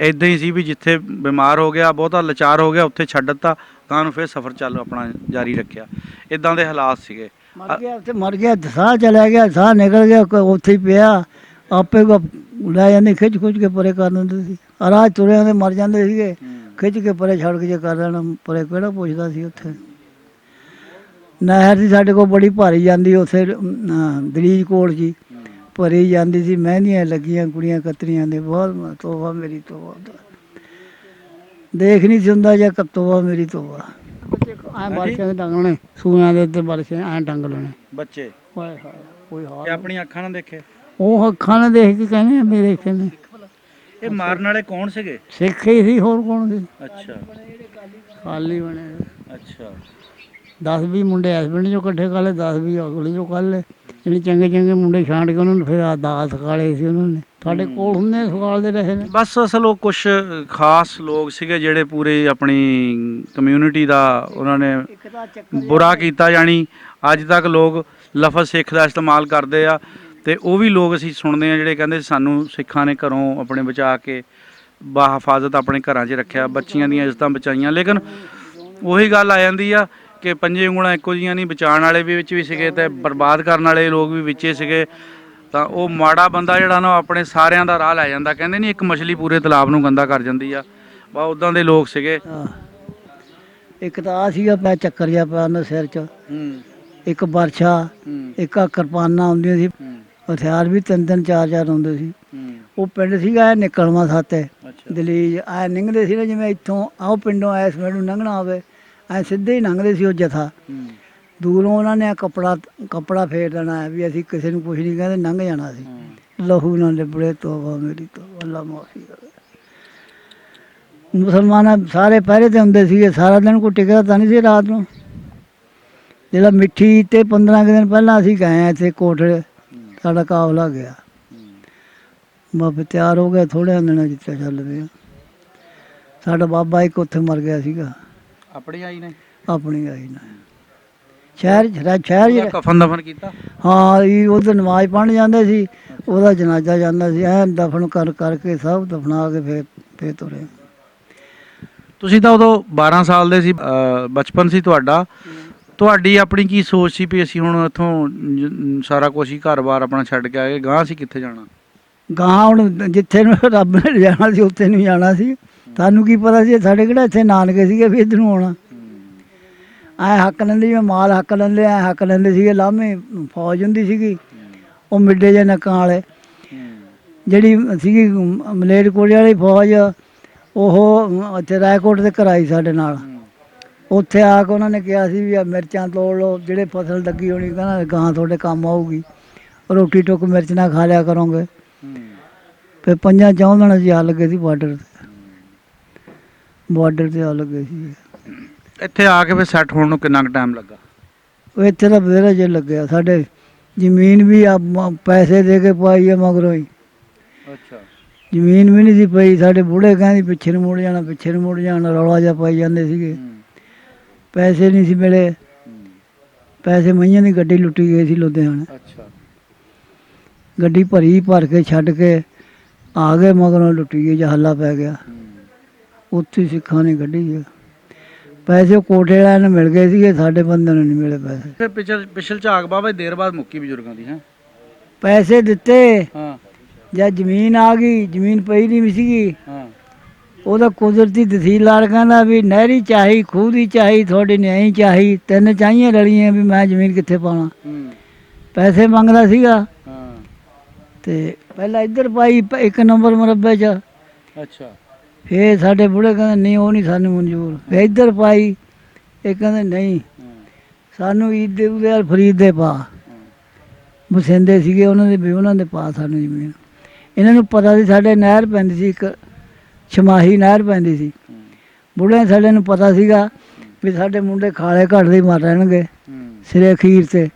ਇੱਦਾਂ ਹੀ ਸੀ ਵੀ ਜਿੱਥੇ ਬਿਮਾਰ ਹੋ ਗਿਆ, ਬਹੁਤਾ ਲਾਚਾਰ ਹੋ ਗਿਆ, ਉੱਥੇ ਛੱਡ ਦਿੱਤਾ, ਤਾਂ ਨੂੰ ਫਿਰ ਸਫ਼ਰ ਚੱਲ ਆਪਣਾ ਜਾਰੀ ਰੱਖਿਆ। ਇੱਦਾਂ ਦੇ ਹਾਲਾਤ ਸੀਗੇ। ਮਰ ਗਿਆ, ਸਾਹ ਚਲਾ ਗਿਆ, ਸਾਹ ਨਿਕਲ ਗਿਆ, ਉੱਥੇ ਹੀ ਪਿਆ, ਆਪੇ ਲੈ ਜਾਂਦੇ, ਖਿੱਚ ਖੁੱਚ ਕੇ ਪਰੇ ਕਰ ਦਿੰਦੇ ਸੀ। ਰਾਹ ਤੁਰਿਆਂ ਦੇ ਮਰ ਜਾਂਦੇ ਸੀਗੇ, ਖਿੱਚ ਕੇ ਪਰੇ ਛੱਡ ਕੇ ਜੇ ਕਰ ਦੇਣਾ, ਪਰੇ ਕਿਹੜਾ ਪੁੱਛਦਾ ਸੀ। ਉੱਥੇ ਨਹਿਰ ਸੀ ਸਾਡੇ ਕੋਲ ਬੜੀ ਭਾਰੀ ਜਾਂਦੀ, ਉੱਥੇ ਦਲੀਜ ਕੋਲ ਜੀ ਭਰੀ ਜਾਂਦੀ ਸੀ, ਮਹਿੰਦੀਆਂ ਲੱਗੀਆਂ, ਕੁੜੀਆਂ ਕਤਰੀਆਂ ਦੇ। ਬਹੁਤ ਤੋਬਾ ਮੇਰੀ ਤੋਬਾ, ਦੇਖ ਨਹੀਂ ਸੀ ਹੁੰਦਾ ਜਾਂ ਤੋਬਾ ਮੇਰੀ ਤੋਬਾ। ਐ ਬਾਰਿਸ਼ਾਂ ਦੇ ਟੰਗਣੇ, ਸੂਆਂ ਦੇ ਉੱਤੇ ਬਾਰਿਸ਼ਾਂ ਐਂ ਟੰਗ ਲੈਣੇ ਬੱਚੇ। ਹਾਏ ਹਾਏ, ਕੋਈ ਹਾਲ ਇਹ ਆਪਣੀ ਅੱਖਾਂ ਨਾਲ ਦੇਖੇ? ਉਹ ਅੱਖਾਂ ਨਾਲ ਦੇਖ ਕੇ ਕਹਿੰਦੇ ਆ ਮੇਰੇ ਕਹਿੰਦੇ। ਇਹ ਮਾਰਨ ਵਾਲੇ ਕੌਣ ਸੀਗੇ? ਸਿੱਖ ਹੀ ਸੀ, ਹੋਰ ਕੌਣ ਸੀ? ਅੱਛਾ, ਖਾਲੀ ਬਣੇ। ਅੱਛਾ। 10-20 ਮੁੰਡੇ ਇਸ ਪਿੰਡ ਚੋਂ ਇਕੱਠੇ ਕਰ ਲਏ, 10-20 ਅਗਲੇ ਚੋਂ ਕਰ ਲਏ। ਜਿਹੜੇ ਚੰਗੇ ਚੰਗੇ ਮੁੰਡੇ ਛਾਂਟ ਕੇ ਉਹਨਾਂ ਨੂੰ ਫਿਰ ਦਾਲ ਸਿਖਾਲੇ ਸੀ ਉਹਨਾਂ ਨੇ। ਸਾਡੇ ਕੋਲ ਹੁੰਦੇ ਸਿਖਾਲਦੇ ਰਹੇ ਨੇ। ਬਸ ਅਸਲ ਉਹ ਕੁਛ ਖਾਸ ਲੋਕ ਸੀਗੇ ਜਿਹੜੇ ਪੂਰੀ ਆਪਣੀ ਕਮਿਊਨਿਟੀ ਦਾ ਉਹਨਾਂ ਨੇ ਬੁਰਾ ਕੀਤਾ। ਜਾਣੀ ਅੱਜ ਤੱਕ ਲੋਕ ਲਫ਼ਜ਼ ਸਿੱਖ ਦਾ ਇਸਤੇਮਾਲ ਕਰਦੇ ਆ, ਅਤੇ ਉਹ ਵੀ ਲੋਕ ਅਸੀਂ ਸੁਣਦੇ ਹਾਂ ਜਿਹੜੇ ਕਹਿੰਦੇ ਸਾਨੂੰ ਸਿੱਖਾਂ ਨੇ ਘਰੋਂ ਆਪਣੇ ਬਚਾ ਕੇ ਹਿਫਾਜ਼ਤ ਆਪਣੇ ਘਰਾਂ 'ਚ ਰੱਖਿਆ, ਬੱਚੀਆਂ ਦੀਆਂ ਇੱਜ਼ਤਾਂ ਬਚਾਈਆਂ। ਲੇਕਿਨ ਉਹੀ ਗੱਲ ਆ ਜਾਂਦੀ ਆ ਕਿ ਪੰਜੇ ਉਂਗਲਾਂ ਇੱਕੋ ਜਿਹੀਆਂ ਨਹੀਂ, ਬਚਾਉਣ ਵਾਲੇ ਵੀ ਵਿੱਚ ਵੀ ਸੀਗੇ ਅਤੇ ਬਰਬਾਦ ਕਰਨ ਵਾਲੇ ਲੋਕ ਵੀ ਵਿੱਚੇ ਸੀਗੇ। ਤਾਂ ਉਹ ਮਾੜਾ ਬੰਦਾ ਜਿਹੜਾ ਨਾ ਆਪਣੇ ਸਾਰਿਆਂ ਦਾ ਰਾਹ ਲੈ ਜਾਂਦਾ। ਕਹਿੰਦੇ ਨਹੀਂ ਇੱਕ ਮਛਲੀ ਪੂਰੇ ਤਲਾਬ ਨੂੰ ਗੰਦਾ ਕਰ ਜਾਂਦੀ ਆ, ਬਾ ਉੱਦਾਂ ਦੇ ਲੋਕ ਸੀਗੇ। ਇੱਕ ਤਾਂ ਆ ਸੀਗਾ ਪਿਆ ਚੱਕਰ ਜਿਹਾ ਪਿਆ ਉਹਨਾਂ ਸਿਰ 'ਚ, ਇੱਕ ਬਰਛਾ, ਇੱਕ ਆ ਕਿਰਪਾਨਾਂ ਹੁੰਦੀਆਂ ਸੀ, ਹਥਿਆਰ ਵੀ 3-3 4-4 ਹੁੰਦੇ ਸੀ। ਉਹ ਪਿੰਡ ਸੀਗਾ ਇਹ ਨਿਕਲਵਾਂ ਸਾਤੇ ਦਲੀਜ, ਐ ਲੰਘਦੇ ਸੀ ਨਾ ਜਿਵੇਂ ਇੱਥੋਂ ਆਹ ਪਿੰਡੋਂ ਇਸ ਪਿੰਡ ਨੂੰ ਲੰਘਣਾ ਹੋਵੇ, ਐ ਸਿੱਧੇ ਹੀ ਲੰਘਦੇ ਸੀ ਉਹ ਜਥਾ। ਦੂਰੋਂ ਉਹਨਾਂ ਨੇ ਕੱਪੜਾ ਫੇਰ ਦੇਣਾ ਵੀ ਅਸੀਂ ਕਿਸੇ ਨੂੰ ਕੁਛ ਨਹੀਂ ਕਹਿੰਦੇ, ਲੰਘ ਜਾਣਾ ਸੀ। ਲਹੂ ਨਾਲ ਲਿਬੜੇ, ਤੋਬਾ ਮੇਰੀ ਤੋਬਾ, ਅੱਲਾ ਮਾਫੀ ਕਰੇ। ਮੁਸਲਮਾਨ ਸਾਰੇ ਪਹਿਰੇ 'ਤੇ ਹੁੰਦੇ ਸੀਗੇ, ਸਾਰਾ ਦਿਨ ਕੋਈ ਟਿਕਦਾ ਤਾਂ ਨਹੀਂ ਸੀ ਰਾਤ ਨੂੰ। ਜਿਹੜਾ ਮਿੱਠੀ ਤੇ 15 ਕੁ ਦਿਨ ਪਹਿਲਾਂ ਅਸੀਂ ਗਏ ਹਾਂ ਇੱਥੇ ਕੋਟਲੇ, ਸਾਡਾ ਕਾਫਲਾ ਗਿਆ, ਬਾਬੇ ਤਿਆਰ ਹੋ ਗਏ, ਥੋੜ੍ਹੇ ਦਿਨਾਂ ਜਿੱਥੇ ਚੱਲ ਪਏ। ਸਾਡਾ ਬਾਬਾ ਇੱਕ ਉੱਥੇ ਮਰ ਗਿਆ ਸੀਗਾ, ਆਪਣੀ ਆਈ ਨੇ, ਆਪਣੀ ਆਈ ਨਾ ਸ਼ਹਿਰ ਕਫਨ ਦਫਨ ਕੀਤਾ। ਹਾਂ, ਉਧਰ ਨਮਾਜ਼ ਪੜ੍ਹਨ ਜਾਂਦੇ ਸੀ, ਉਹਦਾ ਜਨਾਜ਼ਾ ਜਾਂਦਾ ਸੀ, ਐਨ ਦਫਨ ਕਰਕੇ ਸਭ ਦਫਨਾ ਕੇ ਫੇਰ ਤੁਰੇ। ਤੁਸੀਂ ਤਾਂ ਉਦੋਂ 12 ਸਾਲ ਦੇ ਸੀ, ਬਚਪਨ ਸੀ ਤੁਹਾਡਾ। ਤੁਹਾਡੀ ਆਪਣੀ ਕੀ ਸੋਚ ਸੀ ਵੀ ਅਸੀਂ ਹੁਣ ਇੱਥੋਂ ਸਾਰਾ ਕੁਝ ਹੀ ਘਰ-ਬਾਰ ਆਪਣਾ ਛੱਡ ਕੇ ਆਏ, ਗਾਂਹ ਅਸੀਂ ਕਿੱਥੇ ਜਾਣਾ? ਗਾਂ ਹੁਣ ਜਿੱਥੇ ਨੂੰ ਰੱਬ ਨੇ ਜਾਣਾ ਸੀ ਉੱਥੇ ਨੂੰ ਜਾਣਾ ਸੀ। ਸਾਨੂੰ ਕੀ ਪਤਾ ਸੀ ਸਾਡੇ ਕਿਹੜਾ ਇੱਥੇ ਨਾਨਕੇ ਸੀਗੇ ਵੀ ਇੱਧਰ ਨੂੰ ਆਉਣਾ। ਐ ਹੱਕ ਲੈਂਦੇ ਜਿਵੇਂ ਮਾਲ ਹੱਕ ਲੈਂਦੇ ਐ ਹੱਕ ਲੈਂਦੇ ਸੀਗੇ। ਲਾਮੇ ਫੌਜ ਹੁੰਦੀ ਸੀਗੀ, ਉਹ ਮਿੱਡੇ ਜਿਹੇ ਨੱਕਾਂ ਵਾਲੇ। ਜਿਹੜੀ ਸੀਗੀ ਮਲੇਰਕੋਟਲੇ ਵਾਲੀ ਫੌਜ, ਉਹ ਇੱਥੇ ਰਾਏਕੋਟ ਤੇ ਕਰਾਈ ਸਾਡੇ ਨਾਲ। ਉੱਥੇ ਆ ਕੇ ਉਹਨਾਂ ਨੇ ਕਿਹਾ ਸੀ ਵੀ ਆ ਮਿਰਚਾਂ ਤੋੜ ਲਓ, ਜਿਹੜੇ ਫਸਲ ਲੱਗੀ ਹੋਣੀ ਕਹਿੰਦਾ ਗਾਂ ਤੁਹਾਡੇ ਕੰਮ ਆਊਗੀ, ਰੋਟੀ ਟੁੱਕ ਮਿਰਚ ਨਾ ਖਾ ਲਿਆ ਕਰੋਗੇ। ਫਿਰ 5-4 ਦਿਨ ਅਸੀਂ ਆ ਲੱਗੇ ਸੀ ਬਾਰਡਰ ਤੇ ਆ ਲੱਗੇ ਸੀ। ਇੱਥੇ ਆ ਕੇ ਫਿਰ ਸੈੱਟ ਹੋਣ ਨੂੰ ਕਿੰਨਾ ਕੁ ਟਾਈਮ ਲੱਗਾ? ਉਹ ਇੱਥੇ ਤਾਂ ਬਥੇਰਾ ਚਿਰ ਲੱਗਿਆ। ਸਾਡੇ ਜ਼ਮੀਨ ਵੀ ਆ ਪੈਸੇ ਦੇ ਕੇ ਪਾਈ ਆ ਮਗਰੋਂ ਹੀ। ਅੱਛਾ। ਜ਼ਮੀਨ ਵੀ ਨਹੀਂ ਸੀ ਪਈ। ਸਾਡੇ ਬੁੜੇ ਕਹਿੰਦੇ ਪਿੱਛੇ ਨੂੰ ਮੁੜ ਜਾਣਾ, ਪਿੱਛੇ ਨੂੰ ਮੁੜ ਜਾਣਾ, ਰੌਲਾ ਜਿਹਾ ਪਾਈ ਜਾਂਦੇ ਸੀਗੇ। ਪੈਸੇ ਨਹੀਂ ਸੀ ਮਿਲੇ। ਪੈਸੇ ਮਈਆਂ ਦੀ ਗੱਡੀ ਲੁੱਟੀ ਗਈ ਸੀ ਲੁਧਿਆਣੇ। ਅੱਛਾ। ਗੱਡੀ ਭਰ ਕੇ ਛੱਡ ਕੇ ਆ ਗਏ, ਮਗਰੋਂ ਲੁੱਟੀ ਗਈ, ਹੱਲਾ ਪੈ ਗਿਆ। ਉੱਥੇ ਸਿੱਖਾਂ ਨੇ ਕੱਢੀ ਆ ਪੈਸੇ। ਉਹ ਕੋਟੇ ਵਾਲਿਆਂ ਨੂੰ ਮਿਲ ਗਏ ਸੀਗੇ, ਸਾਡੇ ਬੰਦੇ ਨੂੰ ਨਹੀਂ ਮਿਲੇ ਪੈਸੇ। ਫਿਰ ਪਿਛਲ ਝਾਕ ਬਾਬਾ ਦੇਰ ਬਾਅਦ ਮੁੱਕੀ ਬਜ਼ੁਰਗਾਂ ਦੀ। ਪੈਸੇ ਦਿੱਤੇ ਹਾਂ। ਜਦ ਜ਼ਮੀਨ ਆ ਗਈ, ਜ਼ਮੀਨ ਪਈ ਨਹੀਂ ਸੀਗੀ। ਹਾਂ। ਉਹਦਾ ਕੁਦਰਤੀ ਤਹਿਸੀਲਦਾਰ ਕਹਿੰਦਾ ਵੀ ਨਹਿਰੀ ਚਾਹੀ, ਖੂਹ ਦੀ ਚਾਹੀ, ਤੁਹਾਡੀ ਨਹੀਂ ਚਾਹੀ, 3 ਚਾਹੀਆਂ ਰਲੀਆਂ ਵੀ ਮੈਂ ਜ਼ਮੀਨ ਕਿੱਥੇ ਪਾਵਾਂ। ਪੈਸੇ ਮੰਗਦਾ ਸੀਗਾ। ਹਾਂ। ਤੇ ਪਹਿਲਾਂ ਇੱਧਰ ਪਾਈ 1 ਨੰਬਰ ਮੁਰੱਬੇ 'ਚ। ਅੱਛਾ। ਫੇਰ ਸਾਡੇ ਬੁੜੇ ਕਹਿੰਦੇ ਨਹੀਂ ਉਹ ਨਹੀਂ ਸਾਨੂੰ ਮਨਜ਼ੂਰ। ਫੇਰ ਇੱਧਰ ਪਾਈ, ਇਹ ਕਹਿੰਦੇ ਨਹੀਂ ਸਾਨੂੰ ਈਦ ਦੇ ਉਹਦੇ ਫਰੀਦ ਦੇ ਪਾ। ਬਸਿੰਦੇ ਸੀਗੇ ਉਹਨਾਂ ਦੇ ਵੀ, ਉਹਨਾਂ ਦੇ ਪਾ ਸਾਨੂੰ ਜ਼ਮੀਨ। ਇਹਨਾਂ ਨੂੰ ਪਤਾ ਸੀ ਸਾਡੇ ਨਹਿਰ ਪੈਂਦੀ ਸੀ, ਇੱਕ ਛਮਾਹੀ ਨਹਿਰ ਪੈਂਦੀ ਸੀ। ਬੁੜਿਆਂ ਸਾਡੇ ਨੂੰ ਪਤਾ ਸੀਗਾ ਵੀ ਸਾਡੇ ਮੁੰਡੇ ਖਾਲੇ ਘੱਟ ਦੇ ਮਰ ਰਹਿਣਗੇ ਸਿਰੇ ਅਖੀਰ ਤੇ।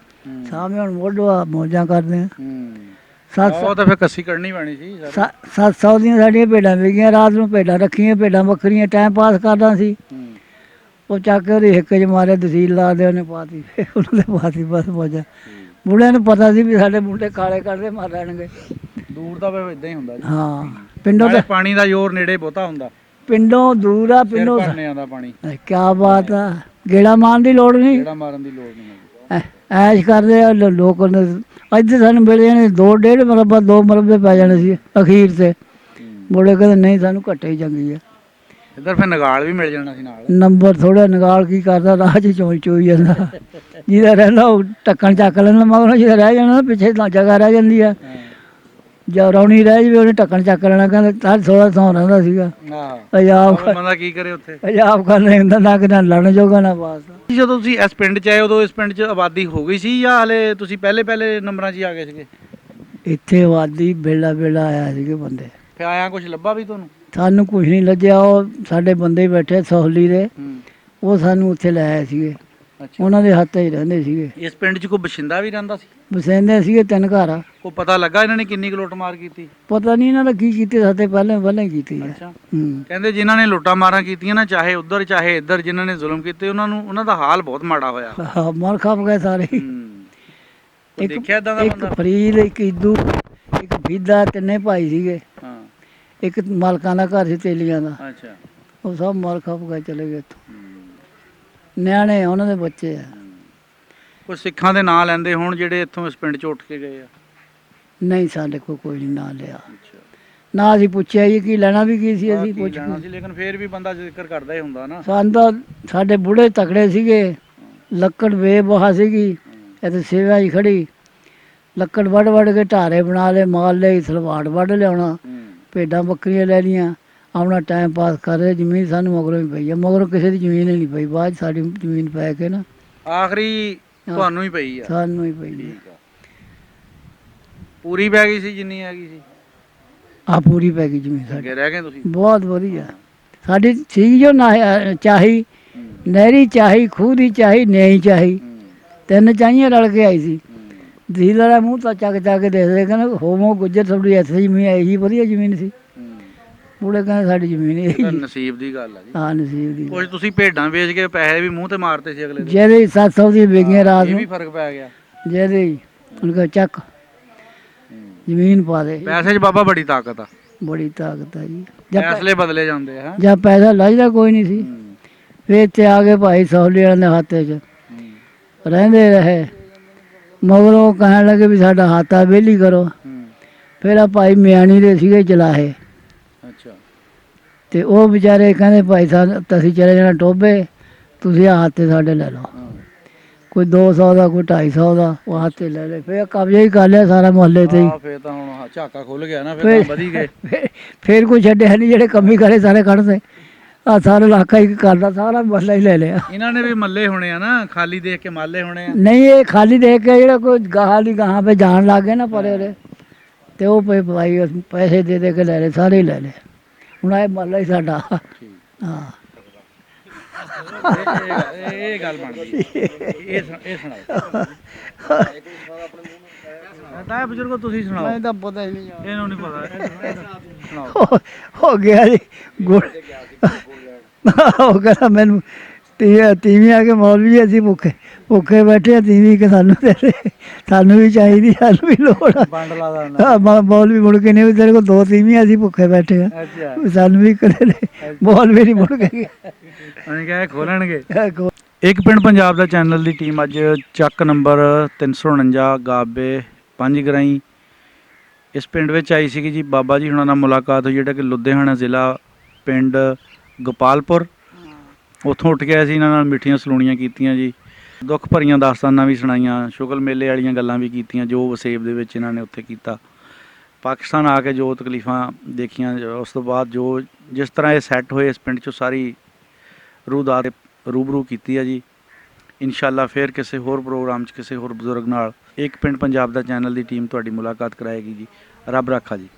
ਸਾਹਮਣੇ ਹੁਣ ਮੋਢਵਾ ਮੌਜਾਂ ਕਰਦੇ ਆ। ਉਹ ਤਾਂ ਫਿਰ ਕੱਸੀ ਕੱਢਣੀ ਪੈਣੀ ਸੀ। 700 ਦੀਆਂ ਸਾਡੀਆਂ ਭੇਡਾਂ ਵਿਕੀਆਂ। ਰਾਤ ਨੂੰ ਭੇਡਾਂ ਰੱਖੀਆਂ, ਭੇਡਾਂ ਵੱਖਰੀਆਂ, ਟਾਈਮ ਪਾਸ ਕਰਦਾ ਸੀ। ਉਹ ਚੱਕ ਕੇ ਉਹਦੇ ਹਿੱਕ 'ਚ ਮਾਰੇ ਤਹਿਸੀਲਦਾਰ ਦੇ, ਉਹਨੇ ਪਾਤੀ। ਉਹਨਾਂ ਦੇ ਪਾਤੀ ਬਸ ਮੌਜਾਂ। ਬੁੜਿਆਂ ਨੂੰ ਪਤਾ ਸੀ ਵੀ ਸਾਡੇ ਮੁੰਡੇ ਖਾਲੇ ਕੱਢਦੇ ਮਰ ਰਹਿਣਗੇ। ਦੂਰ ਦਾ ਫਿਰ ਇਦਾਂ ਹੀ ਹੁੰਦਾ ਜੀ। ਹਾਂ, ਪਿੰਡੋਂ ਤਾਂ ਪਾਣੀ ਦਾ ਜ਼ੋਰ ਨੇੜੇ ਬਹੁਤਾ ਹੁੰਦਾ। ਪਿੰਡੋਂ ਦੂਰ ਆ, ਪਿੰਡੋਂ ਆਉਂਦਾ ਪਾਣੀ। ਕਿਆ ਬਾਤ ਆ। ਗੇੜਾ ਮਾਰਨ ਦੀ ਲੋੜ ਨਹੀਂ, ਗੇੜਾ ਮਾਰਨ ਦੀ ਲੋੜ ਨਹੀਂ। ਐਸ਼ ਕਰਦੇ ਆ ਲੋਕ। ਇੱਥੇ ਸਾਨੂੰ ਮਿਲ ਜਾਣੇ 2.5 ਮੁਰੱਬਾ, 2 ਮੁਰੱਬੇ ਪੈ ਜਾਣੇ ਸੀ ਅਖੀਰ ਤੇ। ਬੁੜੇ ਕਹਿੰਦੇ ਨਹੀਂ ਸਾਨੂੰ ਘੱਟੇ ਹੀ ਚੰਗੀ ਆ। ਇੱਧਰ ਫਿਰ ਨਗਾਲ ਵੀ ਮਿਲ ਜਾਣਾ ਸੀ ਨਾਲ। ਨੰਬਰ ਥੋੜਾ ਨਗਾਲ ਕੀ ਕਰਦਾ, ਰਾਹ 'ਚ ਚੋਈ ਜਾਂਦਾ। ਜਿਹਦਾ ਰਹਿੰਦਾ ਉਹ ਢੱਕਣ ਚੱਕ ਲੈਂਦਾ, ਮਗਰੋਂ ਜਿਹਦਾ ਰਹਿ ਜਾਣਾ ਪਿੱਛੇ ਜਗ੍ਹਾ ਰਹਿ ਜਾਂਦੀ ਆ। ਜਾਂ ਰੌਣੀ ਰਹਿ ਜਾਵੇ ਉਹਨੇ ਢੱਕਣ ਚੱਕ ਲੈਣਾ। ਕਹਿੰਦਾ ਥੋੜਾ ਥਾਂ ਰਹਿੰਦਾ ਸੀਗਾ। ਪੰਜਾਬ ਬੰਦਾ ਕੀ ਕਰੇ ਉੱਥੇ। ਪੰਜਾਬ ਕਰਨੇ ਹੁੰਦਾ ਨਾ ਕਿ ਨਾ ਲੜਨ ਜੋਗਾ ਨਾ ਵਾਸਤਾ। ਜਦੋਂ ਤੁਸੀਂ ਇਸ ਪਿੰਡ 'ਚ ਆਏ ਉਦੋਂ ਇਸ ਪਿੰਡ 'ਚ ਆਬਾਦੀ ਹੋ ਗਈ ਸੀ ਜਾਂ ਹਲੇ ਤੁਸੀਂ ਪਹਿਲੇ ਨੰਬਰਾਂ 'ਚ ਹੀ ਆ ਗਏ ਸੀਗੇ? ਇੱਥੇ ਆਬਾਦੀ ਵੇਲਾ ਆਇਆ ਸੀਗੇ ਬੰਦੇ। ਫਿਰ ਆਇਆ ਕੁਝ ਲੱਭਾ ਵੀ ਤੁਹਾਨੂੰ? ਸਾਨੂੰ ਕੁਝ ਨਹੀਂ ਲੱਜਿਆ। ਉਹ ਸਾਡੇ ਬੰਦੇ ਬੈਠੇ ਸੋਹਲੀ ਦੇ, ਉਹ ਸਾਨੂੰ ਉੱਥੇ ਲੈ ਆਏ ਸੀਗੇ। ਉਹਨਾਂ ਦੇ ਹੱਥ 'ਚ ਰਹਿੰਦੇ ਸੀਗੇ। ਇਸ ਪਿੰਡ 'ਚ ਕੋਈ ਬਸ਼ਿੰਦਾ ਵੀ ਰਹਿੰਦਾ ਸੀ? ਵਸਿੰਦੇ ਸੀਗੇ 3 ਘਰ ਆ। ਕੋਈ ਪਤਾ ਲੱਗਾ ਇਹਨਾਂ ਨੇ ਕਿੰਨੀ ਕੁ ਲੁੱਟ ਮਾਰ ਕੀਤੀ? ਪਤਾ ਨਹੀਂ ਇਹਨਾਂ ਦਾ ਕੀ ਕੀਤੇ, ਸਾਡੇ ਪਹਿਲਾਂ ਹੀ ਕੀਤੀ ਹੈ। ਕਹਿੰਦੇ ਜਿਨ੍ਹਾਂ ਨੇ ਲੁੱਟਾਂ ਮਾਰਾਂ ਕੀਤੀਆਂ ਨਾ, ਚਾਹੇ ਉੱਧਰ ਚਾਹੇ ਇੱਧਰ, ਜਿਨ੍ਹਾਂ ਨੇ ਜ਼ੁਲਮ ਕੀਤੇ ਉਹਨਾਂ ਦਾ ਹਾਲ ਬਹੁਤ ਮਾੜਾ ਹੋਇਆ। ਮਰ ਖਪ ਗਏ ਸਾਰੇ। ਦੇਖਿਆ ਏਦਾਂ ਦਾ ਇੱਕ ਬੰਦਾ? ਫਰੀਦ, ਇੱਕ ਇਦੂ, ਇੱਕ ਬੀਦਾ, 3 ਭਾਈ ਸੀਗੇ। ਇੱਕ ਮਾਲਕਾਂ ਦਾ ਘਰ ਸੀ ਤੇਲੀਆਂ ਦਾ। ਅੱਛਾ। ਉਹ ਸਭ ਮਰ ਖਪ ਗਏ, ਚਲੇ ਗਏ ਇੱਥੋਂ। ਨਿਆਣੇ ਉਹਨਾਂ ਦੇ ਬੱਚੇ ਆ। ਕੋਈ ਸਿੱਖਾਂ ਦੇ ਨਾਂ ਲੈਂਦੇ ਹੋਣ ਜਿਹੜੇ ਇੱਥੋਂ ਇਸ ਪਿੰਡ 'ਚ ਉੱਠ ਕੇ ਗਏ ਆ? ਨਹੀਂ, ਸਾਡੇ ਕੋਲ ਕੋਈ ਨਹੀਂ ਨਾਂ ਲਿਆ ਨਾ। ਅਸੀਂ ਪੁੱਛਿਆ ਜੀ ਕੀ ਲੈਣਾ ਵੀ ਕੀ ਸੀ, ਅਸੀਂ ਪੁੱਛ ਲੈਣਾ ਸੀ, ਲੇਕਿਨ ਫੇਰ ਵੀ ਬੰਦਾ ਜ਼ਿਕਰ ਕਰਦਾ ਹੀ ਹੁੰਦਾ ਨਾ। ਸਾਨੂੰ ਤਾਂ ਸਾਡੇ ਬੁੜੇ ਤਕੜੇ ਸੀਗੇ। ਲੱਕੜ ਬੇਬਹਾ ਸੀਗੀ, ਇੱਥੇ ਸੇਵਾ ਹੀ ਖੜੀ। ਲੱਕੜ ਵੱਢ ਕੇ ਢਾਰੇ ਬਣਾ ਲਏ, ਮਾਲ ਲਈ ਸਲਵਾੜ ਵੱਢ ਲਿਆਉਣਾ, ਭੇਡਾਂ ਬੱਕਰੀਆਂ ਲੈ ਲਈਆਂ, ਆਪਣਾ ਟਾਈਮ ਪਾਸ ਕਰ ਰਹੇ। ਜ਼ਮੀਨ ਸਾਨੂੰ ਮਗਰੋਂ ਹੀ ਪਈ ਆ। ਮਗਰੋਂ ਕਿਸੇ ਦੀ ਜ਼ਮੀਨ ਹੀ ਨਹੀਂ ਪਈ, ਬਾਅਦ 'ਚ ਸਾਡੀ ਜ਼ਮੀਨ ਪੈ ਕੇ ਨਾ ਆਖਰੀ ਤੁਹਾਨੂੰ ਹੀ ਪਈ ਆ? ਸਾਨੂੰ ਹੀ ਪਈ ਆ। ਪੂਰੀ ਪੈ ਗਈ ਸੀ ਜਿੰਨੀ ਹੈਗੀ ਸੀ? ਆ ਪੂਰੀ ਪੈ ਗਈ ਜ਼ਮੀਨ ਸਾਡੀ। ਰਹਿ ਗਏ ਤੁਸੀਂ? ਬਹੁਤ ਵਧੀਆ ਸਾਡੀ ਸੀ ਜੋ ਨਾ ਚਾਹੀ, ਨਹਿਰੀ ਚਾਹੀ, ਖੂਹ ਦੀ ਚਾਹੀ, ਨਿਆਈ ਚਾਹੀ, 3 ਚਾਹੀਆਂ ਰਲ ਕੇ ਆਈ ਸੀ। ਤਹਿਸੀਲਦਾਰ ਦਾ ਮੂੰਹ ਤਾਂ ਚੱਕ ਕੇ ਦੇਖਦੇ, ਕਹਿੰਦੇ ਹੋਮੋ ਗੁੱਜਰ ਤੁਹਾਡੀ ਇੱਥੇ ਜ਼ਮੀਨ ਇਹੀ ਵਧੀਆ ਜ਼ਮੀਨ ਸੀ। ਬੁੜੇ ਕਹਿੰਦੇ ਸਾਡੀ ਜ਼ਮੀਨ ਇਹੀ। ਨਸੀਬ ਦੀ ਗੱਲ ਆ ਜੀ। ਹਾਂ, ਨਸੀਬ ਦੀ। ਕੁਝ ਤੁਸੀਂ ਭੇਡਾਂ ਵੇਚ ਕੇ ਪੈਸੇ ਵੀ ਮੂੰਹ ਤੇ ਮਾਰਤੇ ਸੀ ਅਗਲੇ ਦਿਨ। ਜਿਹਦੇ 700 ਦੀਆਂ ਵਿਕੀਆਂ ਰਾਤ ਨੂੰ, ਵੀ ਫਰਕ ਪੈ ਗਿਆ। ਜਿਹਦੇ ਉਹਨਾਂ ਚੱਕ ਜ਼ਮੀਨ ਪਾ ਦੇ। ਪੈਸੇ 'ਚ ਬਾਬਾ ਬੜੀ ਤਾਕਤ ਆ। ਬੜੀ ਤਾਕਤ ਆ ਜੀ। ਫੈਸਲੇ ਬਦਲੇ ਜਾਂਦੇ ਆ। ਜਾਂ ਪੈਸਾ ਲੱਜਦਾ ਕੋਈ ਨਹੀਂ ਸੀ। ਫਿਰ ਇੱਥੇ ਆ ਗਏ ਭਾਈ ਸੌਲੀ ਵਾਲਿਆਂ ਦੇ ਹੱਥ 'ਚ। ਰਹਿੰਦੇ ਰਹੇ। ਮਗਰੋਂ ਕਹਿਣ ਲੱਗੇ ਵੀ ਸਾਡਾ ਹਾਤਾ ਵਿਹਲੀ ਕਰੋ। ਫਿਰ ਆ ਭਾਈ ਮਿਆਣੀ ਦੇ ਸੀਗੇ ਚਲਾਹੇ, ਅੱਛਾ ਤੇ ਉਹ ਵਿਚਾਰੇ ਕਹਿੰਦੇ ਭਾਈ ਸਾਹਿਬ ਤੁਸੀਂ ਚਲੇ ਜਾਣਾ ਟੋਭੇ, ਤੁਸੀਂ ਆਹ ਹਾਤੇ ਸਾਡੇ ਲੈ ਲਓ। ਕੋਈ 200 ਦਾ, ਕੋਈ 250 ਦਾ, ਉਹ ਹਾਤੇ ਲੈ ਲਏ। ਫਿਰ ਕਬਜ਼ਾ ਹੀ ਕਰ ਲਿਆ ਸਾਰਾ ਮੁਹੱਲੇ ਤੇ ਹੀ। ਫੇਰ ਤਾਂ ਹੁਣ ਝਾਕਾ ਖੁੱਲ ਗਿਆ ਨਾ, ਫਿਰ ਵਧੀ ਗਏ। ਫਿਰ ਕੋਈ ਛੱਡਿਆ ਨਹੀਂ, ਜਿਹੜੇ ਕੰਮੀ ਕਰੇ ਸਾਰੇ ਕੱਢਦੇ। ਆ ਸਾਰਾ ਇਲਾਕਾ ਹੀ ਕਰਦਾ, ਸਾਰਾ ਮੁਹੱਲਾ ਹੀ ਲੈ ਲਿਆ। ਇਹਨਾਂ ਨੇ ਵੀ ਮੱਲੇ ਹੋਣੇ ਆ ਨਾ, ਖਾਲੀ ਦੇਖ ਕੇ ਮਾਲੇ ਹੋਣੇ ਆ। ਨਹੀਂ, ਇਹ ਖਾਲੀ ਦੇਖ ਕੇ ਜਿਹੜਾ ਕੋਈ ਗਾਹਾਂ ਦੀ ਗਾਹਾਂ ਪੇ ਜਾਣ ਲੱਗ ਗਏ ਨਾ ਪਰੇ ਉਰੇ, ਤੇ ਉਹ ਭਾਈ ਪੈਸੇ ਦੇ ਕੇ ਲੈ ਲਏ, ਸਾਰੇ ਹੀ ਲੈ ਲਏ। ਹੁਣ ਇਹ ਮੁਹੱਲਾ ਹੀ ਸਾਡਾ। ਹਾਂ, ਇਹ ਗੱਲ ਬਣ ਗਈ। ਇਹ ਸੁਣਾਓ ਤਾਂ ਬਜ਼ੁਰਗੋ, ਤੁਸੀਂ ਸੁਣਾਓ। ਤਾਂ ਪਤਾ ਹੀ ਨਹੀਂ ਇਹਨੂੰ ਨਹੀਂ ਪਤਾ, ਸੁਣਾਓ। ਹੋ ਗਿਆ ਜੀ ਗੁੜ। ਉਹ ਕਹਿੰਦਾ ਮੈਨੂੰ ਤੀਵੀਂ ਆ ਕੇ ਮੌਲਵੀ ਅਸੀਂ ਭੁੱਖੇ ਬੈਠੇ ਆ, ਤੀਵੀਂ ਕਿ ਸਾਨੂੰ ਦੇ ਦੇ, ਸਾਨੂੰ ਵੀ ਚਾਹੀਦੀ, ਸਾਨੂੰ ਵੀ ਲੋੜ ਆ। ਵੰਡ ਲਾ ਦਾ ਮੌਲਵੀ ਮੁੜ ਕੇ ਨਹੀਂ, ਤੇਰੇ ਕੋਲ 2 ਤੀਵੀਆਂ ਅਸੀਂ ਭੁੱਖੇ ਬੈਠੇ ਆ, ਅੱਛਾ, ਸਾਨੂੰ ਵੀ ਕਦੇ ਦੇ। ਮੌਲਵੀ ਨਹੀਂ ਮੁੜ ਕੇ ਗਿਆ। ਉਹਨੇ ਕਿਹਾ ਖੋਲਣਗੇ। ਇੱਕ ਪਿੰਡ ਪੰਜਾਬ ਦਾ ਚੈਨਲ ਦੀ ਟੀਮ ਅੱਜ ਚੱਕ ਨੰਬਰ 349 ਗਾਬੇ 5 ਗਰਾਈ ਇਸ ਪਿੰਡ ਵਿੱਚ ਆਈ ਸੀਗੀ ਜੀ। ਬਾਬਾ ਜੀ ਹੁਣਾਂ ਨਾਲ ਮੁਲਾਕਾਤ ਹੋਈ, ਜਿਹੜਾ ਕਿ ਲੁਧਿਆਣਾ ਜ਼ਿਲ੍ਹਾ ਪਿੰਡ ਗੋਪਾਲਪੁਰ। ਉੱਥੋਂ ਉੱਠ ਕੇ ਅਸੀਂ ਇਹਨਾਂ ਨਾਲ ਮਿੱਠੀਆਂ ਸਲੂਣੀਆਂ ਕੀਤੀਆਂ ਜੀ, ਦੁੱਖ ਭਰੀਆਂ ਦਾਸਤਾਨਾਂ ਵੀ ਸੁਣਾਈਆਂ, ਸ਼ੁਗਲ ਮੇਲੇ ਵਾਲੀਆਂ ਗੱਲਾਂ ਵੀ ਕੀਤੀਆਂ, ਜੋ ਵਸੇਬ ਦੇ ਵਿੱਚ ਇਹਨਾਂ ਨੇ ਉੱਥੇ ਕੀਤਾ। ਪਾਕਿਸਤਾਨ ਆ ਕੇ ਜੋ ਤਕਲੀਫਾਂ ਦੇਖੀਆਂ, ਉਸ ਤੋਂ ਬਾਅਦ ਜੋ ਜਿਸ ਤਰ੍ਹਾਂ ਇਹ ਸੈੱਟ ਹੋਏ ਇਸ ਪਿੰਡ 'ਚੋਂ ਸਾਰੀ ਰੂਹ ਦਾ ਰੂਬਰੂ ਕੀਤੀ ਹੈ ਜੀ। ਇਨਸ਼ਾਅੱਲਾ ਫਿਰ ਕਿਸੇ ਹੋਰ ਪ੍ਰੋਗਰਾਮ 'ਚ ਕਿਸੇ ਹੋਰ ਬਜ਼ੁਰਗ ਨਾਲ ਇੱਕ ਪਿੰਡ ਪੰਜਾਬ ਦਾ ਚੈਨਲ ਦੀ ਟੀਮ ਤੁਹਾਡੀ ਮੁਲਾਕਾਤ ਕਰਾਏਗੀ ਜੀ। ਰੱਬ ਰਾਖਾ ਜੀ।